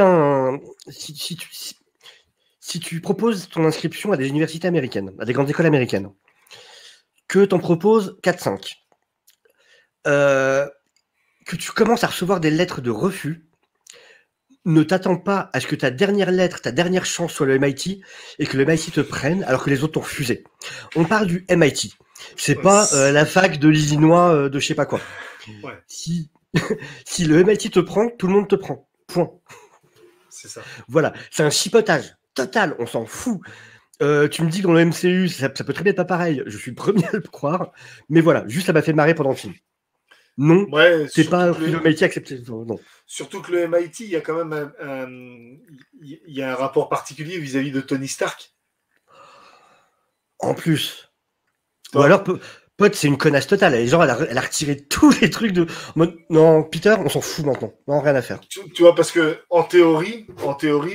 tu proposes ton inscription à des universités américaines, à des grandes écoles américaines, que t'en proposes 4-5, que tu commences à recevoir des lettres de refus, ne t'attends pas à ce que ta dernière lettre, ta dernière chance soit le MIT et que le MIT te prenne alors que les autres t'ont refusé. On parle du MIT. C'est pas la fac de l'Illinois de je sais pas quoi. Ouais. Si le MIT te prend, tout le monde te prend. Point. C'est ça. Voilà, c'est un chipotage total, on s'en fout. Tu me dis que dans le MCU, ça peut très bien être pas pareil. Je suis le premier à le croire. Mais voilà, juste ça m'a fait marrer pendant le film. Non, ouais, c'est pas le MIT accepté. Non. Surtout que le MIT, il y a quand même un rapport particulier vis-à-vis de Tony Stark. En plus. Ou alors, Pote, c'est une connasse totale. Elle a retiré tous les trucs de. Non, Peter, on s'en fout maintenant. Non, rien à faire. Tu vois, parce que en théorie,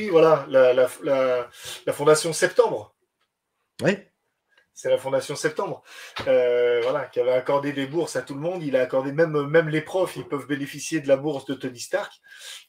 voilà, la Fondation Septembre. Ouais. C'est la Fondation Septembre, voilà, qui avait accordé des bourses à tout le monde. Il a accordé même les profs, ils peuvent bénéficier de la bourse de Tony Stark.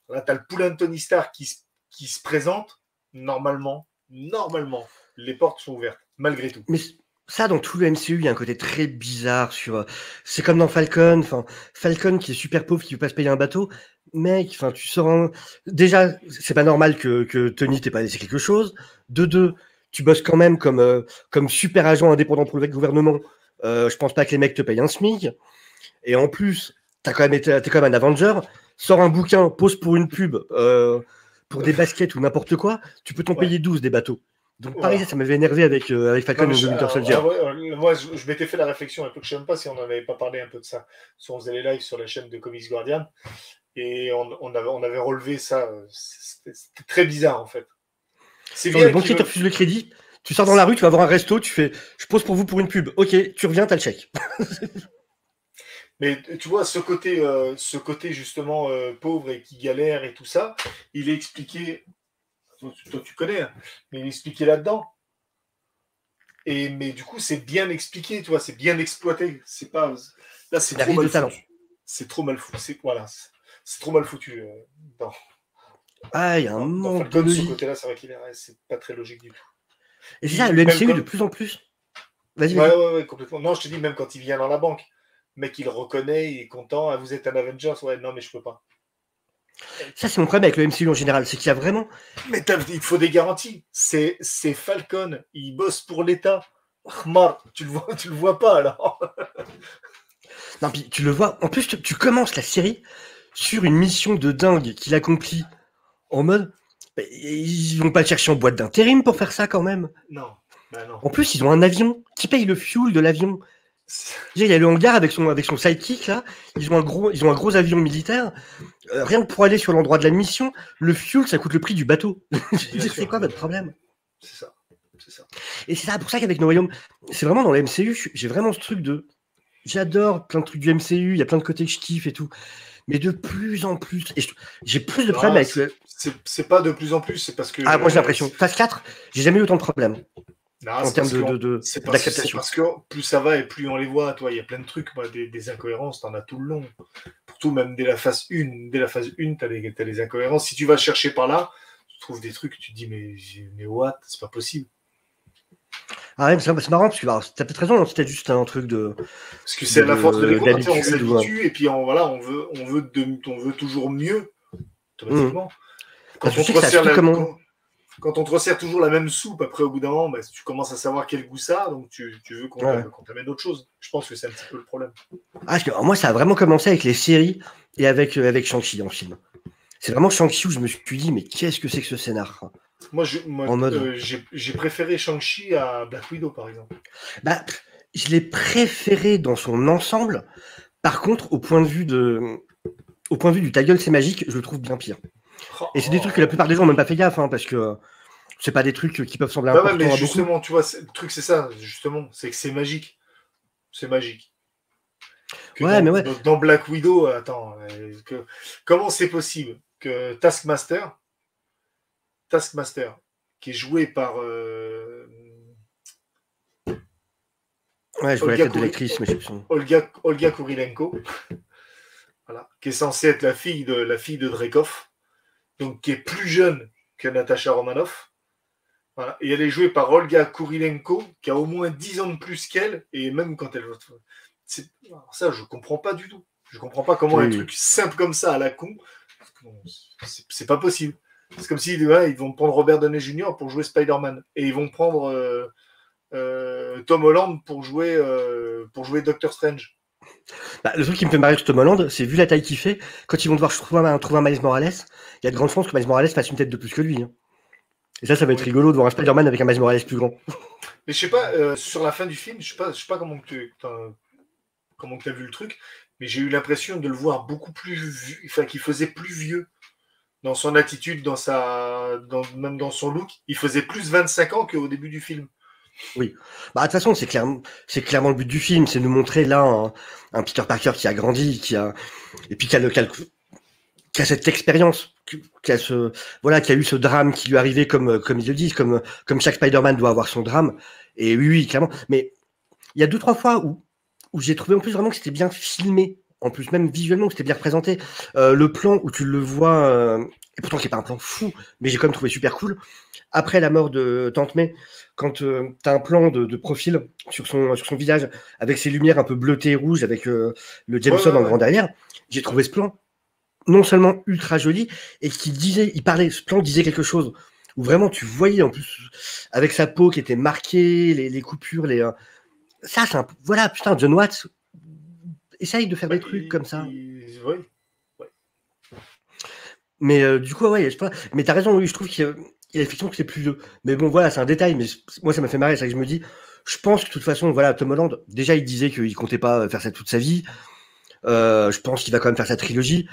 Là, tu as le poulain de Tony Stark qui se présente. Normalement, les portes sont ouvertes, malgré tout. Mais ça, dans tout le MCU, il y a un côté très bizarre sur. C'est comme dans Falcon. Enfin, Falcon qui est super pauvre, qui veut pas se payer un bateau. Mec, enfin, tu sors. Déjà, c'est pas normal que Tony t'ait pas laissé quelque chose. De deux. Tu bosses quand même comme super agent indépendant pour le gouvernement. Je pense pas que les mecs te payent un SMIC. Et en plus, t'es quand même un Avenger. sors un bouquin, pose pour une pub, pour des baskets ou n'importe quoi, tu peux t'en payer 12 des bateaux. Donc pareil, Voilà. ça m'avait énervé avec Falcon et Winter Soldier. Moi, je m'étais fait la réflexion un peu, que je ne sais même pas si on n'en avait pas parlé un peu de ça. Si on faisait les lives sur la chaîne de Comics Guardian, et on avait relevé ça. C'était très bizarre, en fait. C'est bien. Le banquier te refuse le crédit, tu sors dans la rue, tu vas voir un resto, tu fais « je pose pour vous pour une pub ». Ok, tu reviens, t'as le chèque. Mais tu vois, ce côté justement pauvre et qui galère et tout ça, il est expliqué, toi tu connais, hein, mais il est expliqué là-dedans. Mais du coup, c'est bien expliqué, tu vois, c'est bien exploité. C'est pas. Là, c'est trop mal foutu. C'est trop mal foutu. Voilà. C'est trop mal foutu. Il y a un manque de ce côté-là, c'est vrai qu'il c'est pas très logique du tout. Et c'est ça, le MCU de plus en plus. Vas-y. Ouais, complètement. Non, je te dis, même quand il vient dans la banque, le mec, il le reconnaît, il est content. Ah, vous êtes un Avengers? Ouais, non, mais je peux pas. Ça, c'est mon problème avec le MCU en général, c'est qu'il y a vraiment. Mais il faut des garanties. C'est Falcon, il bosse pour l'État. Mar, tu le vois pas alors. Non, puis tu le vois. En plus, tu commences la série sur une mission de dingue qu'il accomplit en mode. Ils vont pas le chercher en boîte d'intérim pour faire ça quand même. Non. Bah non. En plus, ils ont un avion. Qui paye le fuel de l'avion? Il y a le hangar avec son sidekick là. Ils ont un gros avion militaire. Rien que pour aller sur l'endroit de la mission, le fuel ça coûte le prix du bateau. C'est quoi votre problème? C'est ça. Et c'est ça pour ça qu'avec No Way Home, c'est vraiment dans le MCU, j'ai vraiment ce truc de. J'adore plein de trucs du MCU, il y a plein de côtés que je kiffe et tout. Mais de plus en plus. Et j'ai plus de problèmes avec le. C'est pas de plus en plus, c'est parce que. Ah, moi j'ai l'impression. Phase 4, j'ai jamais eu autant de problèmes. Non, en termes d'acceptation. C'est parce que plus ça va et plus on les voit. Toi, il y a plein de trucs, des incohérences, t'en as tout le long. Surtout même dès la phase 1. Dès la phase 1, t'as les incohérences. Si tu vas chercher par là, tu trouves des trucs, tu te dis, mais what? C'est pas possible. Ah ouais, c'est marrant, parce que t'as peut-être raison, c'était juste un truc de. Parce que c'est la force de l'écoute, on s'habitue, et puis on veut toujours mieux, automatiquement. Quand on te resserre toujours la même soupe, après, au bout d'un moment, tu commences à savoir quel goût ça a, donc tu veux qu'on t'amène d'autres choses. Je pense que c'est un petit peu le problème. Parce que moi, ça a vraiment commencé avec les séries et avec Shang-Chi en film. C'est vraiment Shang-Chi où je me suis dit, mais qu'est-ce que c'est que ce scénar? Moi, j'ai préféré Shang-Chi à Black Widow, par exemple. Je l'ai préféré dans son ensemble. Par contre, au point de vue du ta gueule, c'est magique, je le trouve bien pire. Et c'est des trucs que la plupart des gens n'ont même pas fait gaffe, parce que c'est pas des trucs qui peuvent sembler importants mais justement, tu vois, le truc c'est ça, justement, c'est que c'est magique. C'est magique. Dans Black Widow, attends, comment c'est possible que Taskmaster, qui est joué par je vois la tête de l'actrice, mais je sais plus. Olga Kurilenko, voilà, qui est censée être la fille de Dreykov, donc qui est plus jeune que Natasha Romanoff. Voilà. Et elle est jouée par Olga Kurilenko, qui a au moins 10 ans de plus qu'elle, et même quand elle... Ça, je comprends pas du tout. Je comprends pas comment un truc simple comme ça, à la con, c'est pas possible. C'est comme si ils vont prendre Robert Downey Jr. pour jouer Spider-Man, et ils vont prendre Tom Holland pour jouer Doctor Strange. Le truc qui me fait marrer sur Tom Holland, c'est vu la taille qu'il fait, quand ils vont devoir trouver un Miles Morales, il y a de grandes chances que Miles Morales fasse une tête de plus que lui. Et ça va être rigolo de voir un Spider-Man avec un Miles Morales plus grand. Mais je sais pas, sur la fin du film, je sais pas comment tu as vu le truc, mais j'ai eu l'impression de le voir beaucoup plus qu'il faisait plus vieux dans son attitude, même dans son look. Il faisait plus 25 ans qu'au début du film. Oui. De toute façon, c'est clairement le but du film, c'est de nous montrer là un Peter Parker qui a grandi, qui a cette expérience, qui a eu ce drame qui lui est arrivé comme ils le disent, comme chaque Spider-Man doit avoir son drame. Et oui, clairement. Mais il y a 2-3 fois où j'ai trouvé en plus vraiment que c'était bien filmé, en plus même visuellement, que c'était bien représenté. Le plan où tu le vois, et pourtant qui est pas un plan fou, mais j'ai quand même trouvé super cool. Après la mort de Tante May, quand tu as un plan de profil sur son visage, avec ses lumières un peu bleutées et rouges, avec le Jameson en grand derrière, j'ai trouvé ce plan non seulement ultra joli, et ce plan disait quelque chose, où vraiment tu voyais en plus, avec sa peau qui était marquée, les coupures, ça c'est voilà, putain, John Watts essaye de faire des trucs comme ça. Oui. Mais du coup, ouais, je sais pas. Mais t'as raison, oui, je trouve qu'il y a effectivement que c'est plus vieux. Mais bon, voilà, c'est un détail, mais moi, ça m'a fait marrer. C'est vrai que je me dis, je pense que de toute façon, voilà, Tom Holland, déjà, il disait qu'il comptait pas faire ça toute sa vie. Je pense qu'il va quand même faire sa trilogie.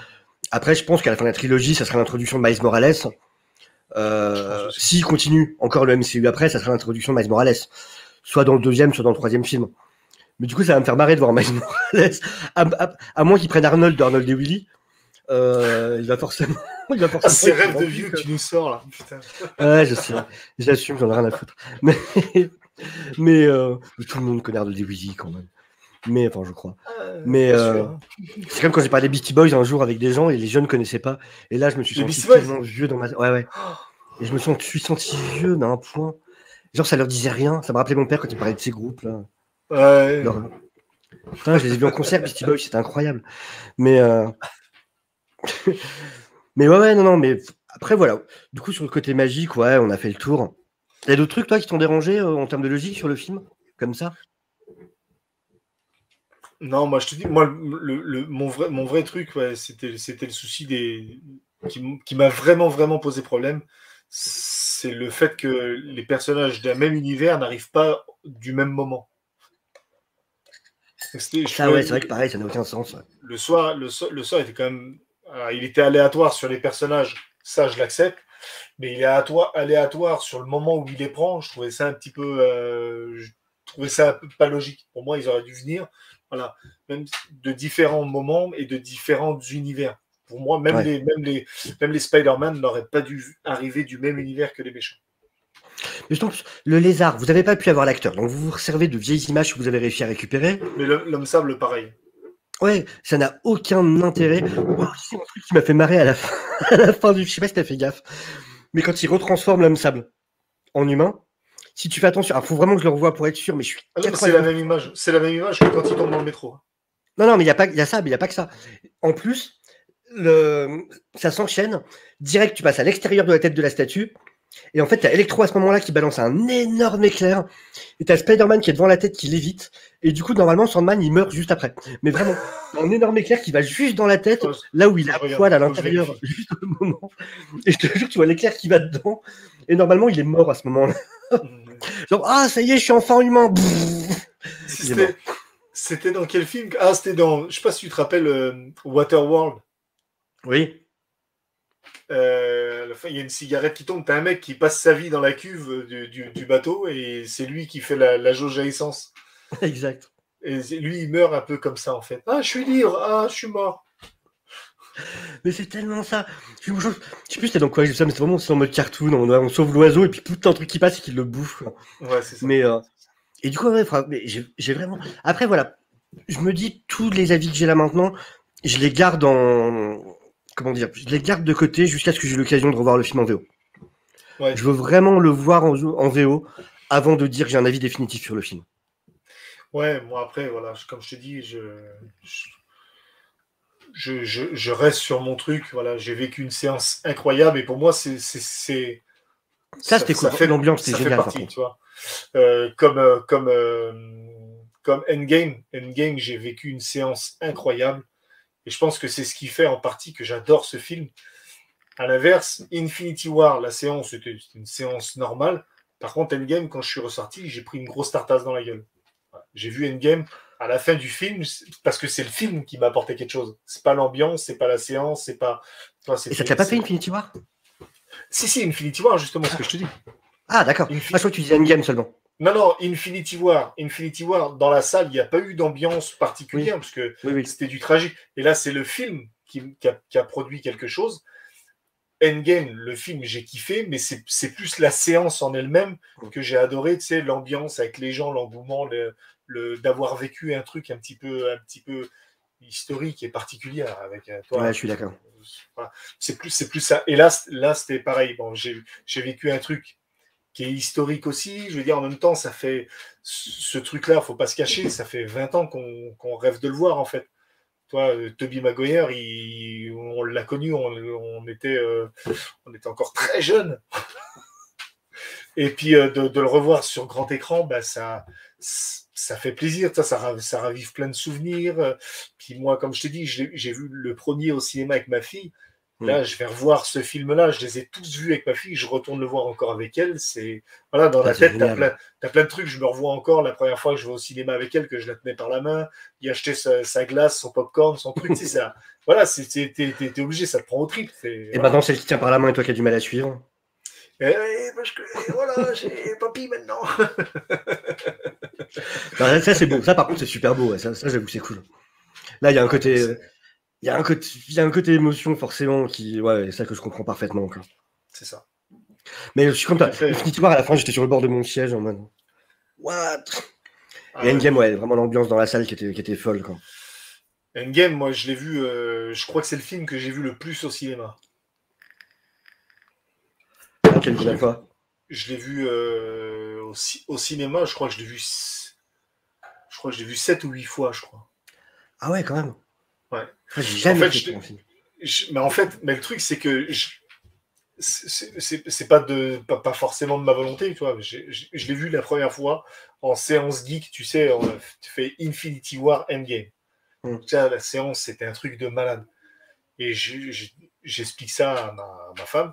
Après, je pense qu'à la fin de la trilogie, ça sera l'introduction de Miles Morales. Je pense aussi. S'il continue encore le MCU après, ça sera l'introduction de Miles Morales. Soit dans le deuxième, soit dans le troisième film. Mais du coup, ça va me faire marrer de voir Miles Morales. À moins qu'ils prennent Arnold de Arnold et Willy. Il va forcément. Il va forcément ces être rêves de rempli, vieux quoi. que tu nous sors là. Putain. Ouais, je sais. J'assume, j'en ai rien à foutre. Mais tout le monde connaît Arnold et Willy quand même. Mais enfin, je crois. Mais Pas sûr. Hein. c'est comme quand j'ai parlé des Beastie Boys un jour avec des gens et les jeunes ne connaissaient pas. Et là, je me suis Les senti Beastie Boys. tellement vieux dans ma. Ouais, ouais. Et je me suis senti vieux d'un point. Genre, ça leur disait rien. Ça me rappelait mon père quand il parlait de ces groupes là. Ouais. Leur... Putain, je les ai vus en concert, Beastie Boys, c'était incroyable. Mais mais ouais, non, mais après voilà. Du coup, sur le côté magique, ouais, on a fait le tour. Il y a d'autres trucs, toi, qui t'ont dérangé en termes de logique sur le film, comme ça? Non, moi je te dis, moi mon vrai truc, ouais, c'était le souci qui m'a vraiment posé problème, c'est le fait que les personnages d'un même univers n'arrivent pas du même moment. Ça, ouais, c'est vrai que pareil, ça n'a aucun sens. Ouais. Le soir était quand même, alors, il était aléatoire sur les personnages, ça je l'accepte, mais il est aléatoire sur le moment où il les prend. Je trouvais ça un petit peu, je trouvais ça un peu pas logique. Pour moi, ils auraient dû venir, voilà, même de différents moments et de différents univers. Pour moi, Ouais. même les Spider-Man n'auraient pas dû arriver du même univers que les méchants. Mais donc, le lézard, vous n'avez pas pu avoir l'acteur, donc vous vous servez de vieilles images que vous avez réussi à récupérer. Mais l'homme sable, pareil. Ouais, ça n'a aucun intérêt. Moi aussi, un truc qui m'a fait marrer à la fin, à la fin du film, je sais pas si t'as fait gaffe, mais quand il retransforme l'homme sable en humain, si tu fais attention, il faut vraiment que je le revoie pour être sûr, mais je suis Ah non, mais c'est la 80. même image. C'est la même image que quand il tombe dans le métro. Non, mais il y a ça, mais il n'y a pas que ça. En plus, ça s'enchaîne. Direct, tu passes à l'extérieur de la tête de la statue. Et en fait, t'as Electro à ce moment-là qui balance un énorme éclair. Et t'as Spider-Man qui est devant la tête qui l'évite. Et du coup, normalement, Sandman, il meurt juste après. Mais vraiment, un énorme éclair qui va juste dans la tête, Ouais, là où il est faut que à je regarde, poil à faut que je l'intérieur, vérifie. juste au moment. Et je te jure, tu vois l'éclair qui va dedans. Et normalement, il est mort à ce moment-là. Genre, ah, ça y est, je suis enfin humain. Il est mort. C'était dans quel film? Ah, c'était dans. Je sais pas si tu te rappelles Waterworld. Oui. À la fin, il y a une cigarette qui tombe. T'as un mec qui passe sa vie dans la cuve du bateau et c'est lui qui fait la jauge à essence. Exact. Et lui, il meurt un peu comme ça en fait. Ah, je suis libre. Ah, je suis mort. Mais c'est tellement ça. Je sais plus c'était dans quoi j'ai vu ça, mais c'est vraiment en mode cartoon. On sauve l'oiseau et puis tout un truc qui passe et qu'il le bouffe. Quoi. Ouais, c'est ça. Mais et du coup, ouais, mais j'ai vraiment. Après, voilà. Je me dis, tous les avis que j'ai là maintenant, je les garde en. Comment dire? Je les garde de côté jusqu'à ce que j'ai l'occasion de revoir le film en VO. Ouais. Je veux vraiment le voir en VO avant de dire que j'ai un avis définitif sur le film. Ouais, moi après, voilà, comme je te dis, je reste sur mon truc. Voilà, j'ai vécu une séance incroyable et pour moi, Ça, c'était cool. L'ambiance, c'était ça fait génial, par partie, contre. tu vois. Comme Endgame. Endgame, j'ai vécu une séance incroyable et je pense que c'est ce qui fait en partie que j'adore ce film. À l'inverse, Infinity War, la séance, c'était une séance normale. Par contre, Endgame, quand je suis ressorti, j'ai pris une grosse tartasse dans la gueule. J'ai vu Endgame à la fin du film parce que c'est le film qui m'a apporté quelque chose. C'est pas l'ambiance, c'est pas la séance, c'est pas. Et ça te l'a pas fait Infinity War? Si, Infinity War, justement, ce que je te dis. Ah, d'accord. Je crois que tu disais Endgame seulement. Non, Infinity War, dans la salle, il n'y a pas eu d'ambiance particulière parce que c'était du tragique. Et là, c'est le film qui a produit quelque chose. Endgame, le film, j'ai kiffé, mais c'est plus la séance en elle-même que j'ai adoré. Tu sais, l'ambiance avec les gens, l'engouement, d'avoir vécu un truc un petit peu historique et particulier avec toi. Ouais, je suis d'accord. Voilà. C'est plus ça. Et là c'était pareil. Bon, j'ai vécu un truc qui est historique aussi. Je veux dire, en même temps, ça fait ce truc-là, faut pas se cacher, ça fait 20 ans qu'on rêve de le voir, en fait. Toi, Tobey Maguire, on l'a connu, on était encore très jeunes. Et puis de le revoir sur grand écran, bah, ça fait plaisir, ça ravive plein de souvenirs. Puis moi, comme je t'ai dit, j'ai vu le premier au cinéma avec ma fille. Là, je vais revoir ce film-là, je les ai tous vus avec ma fille, je retourne le voir encore avec elle. C'est voilà, dans la tête, t'as plein de trucs, je me revois encore la première fois que je vais au cinéma avec elle, que je la tenais par la main, y acheter sa glace, son popcorn, son truc, tu sais, ça. Voilà, t'es obligé, ça te prend au trip. Et Voilà. maintenant, c'est elle qui tient par la main et toi qui as du mal à suivre. Parce que voilà, j'ai papy maintenant. Non, ça, c'est beau. Ça, par contre, c'est super beau. Ouais. Ça, j'avoue, c'est cool. Là, il y a un côté. Il y a un côté émotion, forcément, qui. Ouais, ça que je comprends parfaitement. Quoi. C'est ça. Mais je suis comme toi. Infinity War, à la fin, j'étais sur le bord de mon siège en mode. What? Et Endgame, ouais, vraiment l'ambiance dans la salle qui était folle. Quoi. Endgame, moi, je l'ai vu. Je crois que c'est le film que j'ai vu le plus au cinéma. Quelle fois? Je l'ai vu au cinéma, je crois que je l'ai vu 7 ou 8 fois, je crois. Ah ouais, quand même. Ouais. J'ai jamais fait mon film. Mais le truc, c'est que c'est pas forcément de ma volonté, tu vois. Je l'ai vu la première fois en séance geek, tu sais, tu fais Infinity War Endgame. La séance, c'était un truc de malade. Et j'explique ça à ma femme.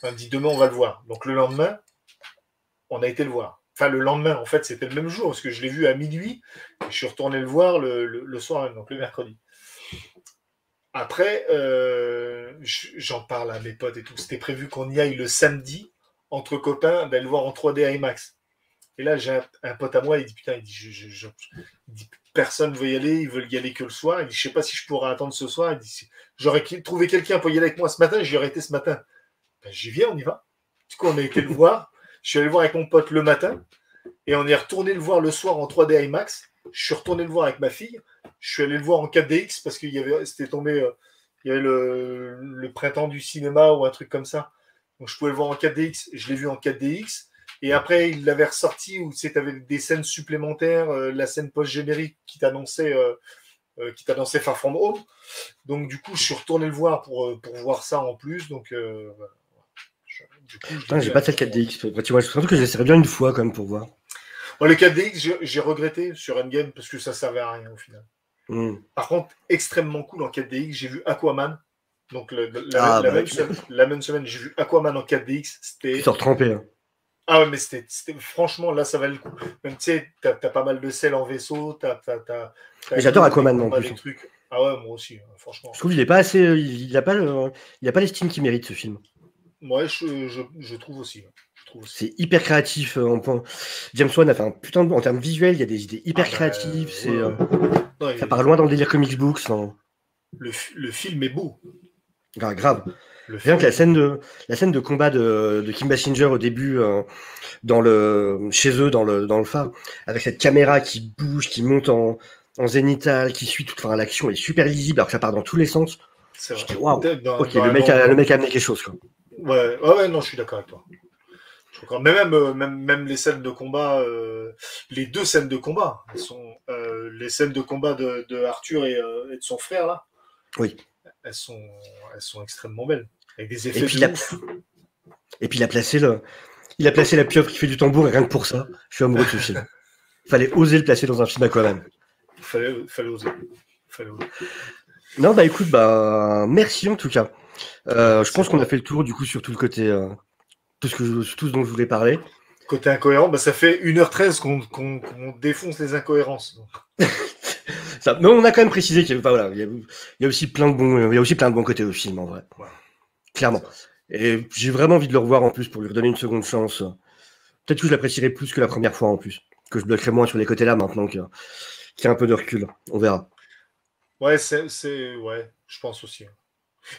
Elle me dit, demain, on va le voir. Donc le lendemain, on a été le voir. Enfin, le lendemain, en fait, c'était le même jour, parce que je l'ai vu à minuit. Et je suis retourné le voir le soir même, donc le mercredi. Après, j'en parle à mes potes et tout. C'était prévu qu'on y aille le samedi, entre copains, d'aller le voir en 3D IMAX. Et là, j'ai un pote à moi, il dit, putain, il dit, personne ne veut y aller, ils veulent y aller que le soir. Il dit, je sais pas si je pourrais attendre ce soir. Il dit, j'aurais trouvé quelqu'un pour y aller avec moi ce matin, j'y aurais été ce matin. Ben, j'y viens, on y va. Du coup, on a été le voir. Je suis allé le voir avec mon pote le matin et on est retourné le voir le soir en 3D IMAX. Je suis retourné le voir avec ma fille. Je suis allé le voir en 4DX parce qu'il y avait, c'était tombé, il y avait le printemps du cinéma ou un truc comme ça. Donc je pouvais le voir en 4DX. Je l'ai vu en 4DX. Et après, il l'avait ressorti où tu avais des scènes supplémentaires, la scène post-générique qui t'annonçait Far From Home. Donc du coup, je suis retourné le voir pour voir ça en plus. Donc Putain, j'ai pas fait le 4DX. Tu vois, je pense que j'essaierais bien une fois quand même pour voir. Bon, le 4DX, j'ai regretté sur Endgame parce que ça servait à rien au final. Par contre, extrêmement cool en 4DX, j'ai vu Aquaman. Donc la même semaine, j'ai vu Aquaman en 4DX. Tu sors trempé. Hein. Ah ouais, mais c'était franchement, là, ça valait le coup. Même, tu sais, t'as pas mal de sel en vaisseau, mais j'adore Aquaman en plus. Trucs. Ah ouais, moi aussi, franchement. Je trouve qu'il est pas assez, il a pas l'estime qu'il mérite ce film. Ouais, je trouve aussi. C'est hyper créatif. James Wan a fait un putain de... En termes visuels, il y a des idées hyper créatives. Ça part loin dans le délire comics books. Le film est beau. Grave. Rien que la scène de combat de Kim Basinger au début, chez eux, dans le phare, avec cette caméra qui bouge, qui monte en zénithal, qui suit toute... Enfin, l'action est super lisible alors que ça part dans tous les sens. C'est vrai. Waouh. Ok, le mec a amené quelque chose, quoi. Ouais, non, je suis d'accord avec toi. Mais même les scènes de combat, les deux scènes de combat, les scènes de combat de Arthur et de son frère là. Oui. Elles sont extrêmement belles, avec des effets de ouf. Et puis il a placé la pieuvre qui fait du tambour et rien que pour ça, je suis amoureux de ce film. Fallait oser le placer dans un film Aquaman. Fallait oser. Non, bah écoute, merci en tout cas. Je pense qu'on a fait le tour du coup sur tout le côté, tout ce dont je voulais parler. Côté incohérent, ça fait 1h13 qu'on défonce les incohérences. Mais on a quand même précisé qu'il y a aussi plein de bons côtés au film en vrai. Ouais. Clairement. Et j'ai vraiment envie de le revoir en plus pour lui redonner une seconde chance. Peut-être que je l'apprécierai plus que la première fois en plus. Que je bloquerai moins sur les côtés là maintenant qu'il y a un peu de recul. On verra. Ouais, ouais, je pense aussi.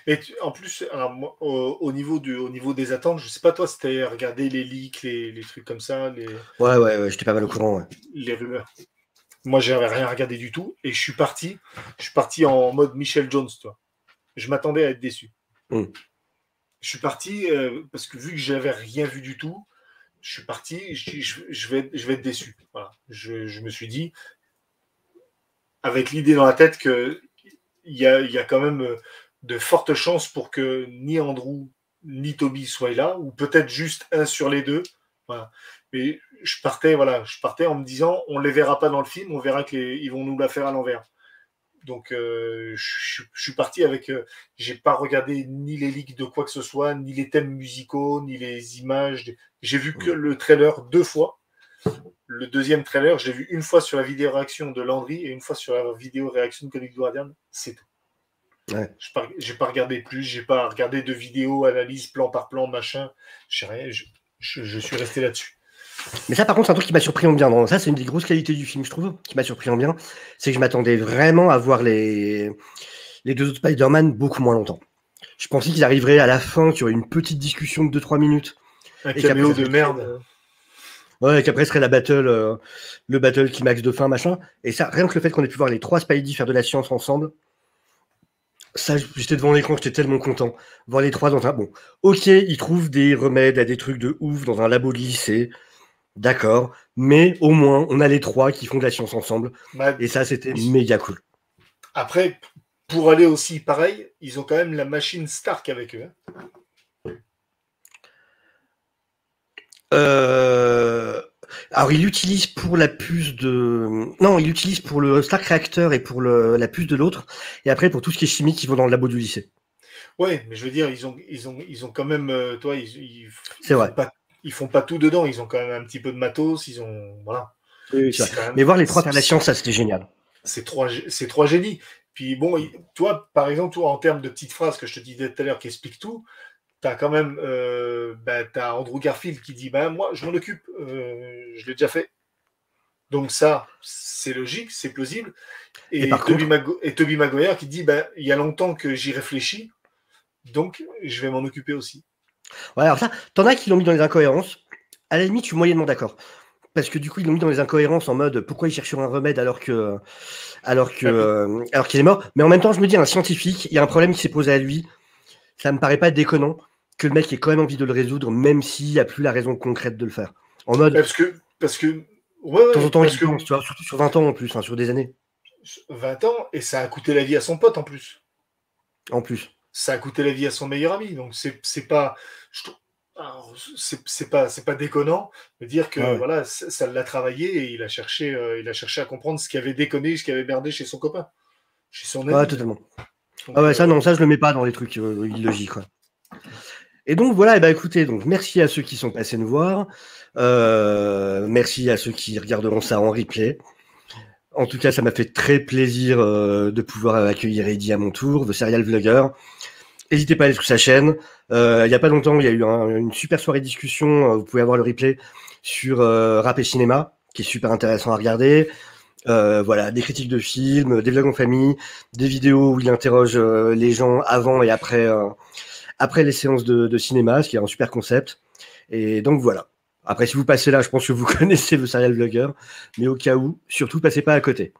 Et en plus, alors, moi, au niveau des attentes, je sais pas toi si tu as regardé les leaks, les trucs comme ça. Ouais, j'étais pas mal au courant. Ouais. Les rumeurs. Moi, j'avais rien regardé du tout et je suis parti en mode Michel Jones, toi. Je m'attendais à être déçu. Je suis parti parce que vu que j'avais rien vu du tout, je suis parti, je vais être déçu. Voilà. Je me suis dit, avec l'idée dans la tête que il y a quand même de fortes chances pour que ni Andrew ni Toby soient là, ou peut-être juste un sur les deux. Voilà. Mais je partais en me disant, on ne les verra pas dans le film, on verra qu'ils vont nous la faire à l'envers. Donc, je suis parti avec. J'ai pas regardé ni les leaks de quoi que ce soit, ni les thèmes musicaux, ni les images. J'ai vu que le trailer 2 fois. Le deuxième trailer, j'ai vu une fois sur la vidéo réaction de Landry et une fois sur la vidéo réaction de Comic Guardian. C'est tout. Ouais. J'ai pas regardé plus, j'ai pas regardé de vidéo, analyse, plan par plan, machin. Je sais rien, je suis resté là-dessus. Mais ça, par contre, c'est un truc qui m'a surpris en bien. Donc, ça, c'est une des grosses qualités du film, je trouve, qui m'a surpris en bien. C'est que je m'attendais vraiment à voir les deux autres Spider-Man beaucoup moins longtemps. Je pensais qu'ils arriveraient à la fin, qu'il y aurait une petite discussion de 2-3 minutes. Un caméo de merde. Ouais, qu'après serait la battle, le battle climax de fin, machin. Et ça, rien que le fait qu'on ait pu voir les 3 Spidey faire de la science ensemble, ça, j'étais devant l'écran, j'étais tellement content. Voir les 3 dans un... Bon, ok, ils trouvent des remèdes à des trucs de ouf dans un labo de lycée. D'accord. Mais au moins, on a les 3 qui font de la science ensemble. Et ça, c'était méga cool. Après, pour aller aussi pareil, ils ont quand même la machine Stark avec eux. Alors, il l'utilise pour la puce de... Non, il l'utilise pour le Stark Reactor et pour la puce de l'autre. Et après, pour tout ce qui est chimique, ils vont dans le labo du lycée. Ouais, mais je veux dire, ils ont quand même... toi, c'est vrai. Ils font pas tout dedans. Ils ont quand même un petit peu de matos. Ils ont... Voilà. Oui, mais voir les 3 faire la science, ça, c'était génial. C'est 3 génies. Puis bon, toi, par exemple, toi, en termes de petites phrases que je te disais tout à l'heure qui expliquent tout, t'as quand même t'as Andrew Garfield qui dit moi je m'en occupe, je l'ai déjà fait. Donc ça, c'est logique, c'est plausible. Et Tobey Maguire qui dit il y a longtemps que j'y réfléchis, donc je vais m'en occuper aussi. Ouais, alors ça, t'en as qui l'ont mis dans les incohérences. À la limite, je suis moyennement d'accord. Parce que du coup, ils l'ont mis dans les incohérences en mode pourquoi il cherche un remède alors qu'il est mort. Mais en même temps, je me dis, un scientifique, il y a un problème qui s'est posé à lui. Ça me paraît pas déconnant que le mec ait quand même envie de le résoudre, même s'il n'y a plus la raison concrète de le faire. En mode. Parce que de temps en temps, il pense, tu vois, surtout sur 20 ans en plus, sur des années. 20 ans, et ça a coûté la vie à son pote en plus. En plus. Ça a coûté la vie à son meilleur ami. Donc c'est pas. C'est pas déconnant de dire que voilà, ça l'a travaillé et il a cherché à comprendre ce qui avait déconné, ce qui avait merdé chez son copain, chez son ami. Ouais, totalement. Donc, ça non, ça je le mets pas dans les trucs illogiques. Quoi. Et donc voilà, et écoutez, donc merci à ceux qui sont passés nous voir, merci à ceux qui regarderont ça en replay. En tout cas, ça m'a fait très plaisir de pouvoir accueillir Eddy à mon tour, The Serial Vlogger. N'hésitez pas à aller sur sa chaîne. Il y a pas longtemps, il y a eu une super soirée de discussion. Vous pouvez avoir le replay sur Rap et Cinéma, qui est super intéressant à regarder. Voilà, des critiques de films, des vlogs en famille, des vidéos où il interroge les gens avant et après les séances de cinéma, ce qui est un super concept. Et donc voilà. Après, si vous passez là, je pense que vous connaissez le Serial Vlogger, mais au cas où, surtout, passez pas à côté.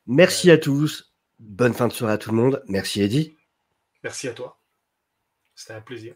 Merci à tous. Bonne fin de soirée à tout le monde. Merci Eddy. Merci à toi. C'était un plaisir.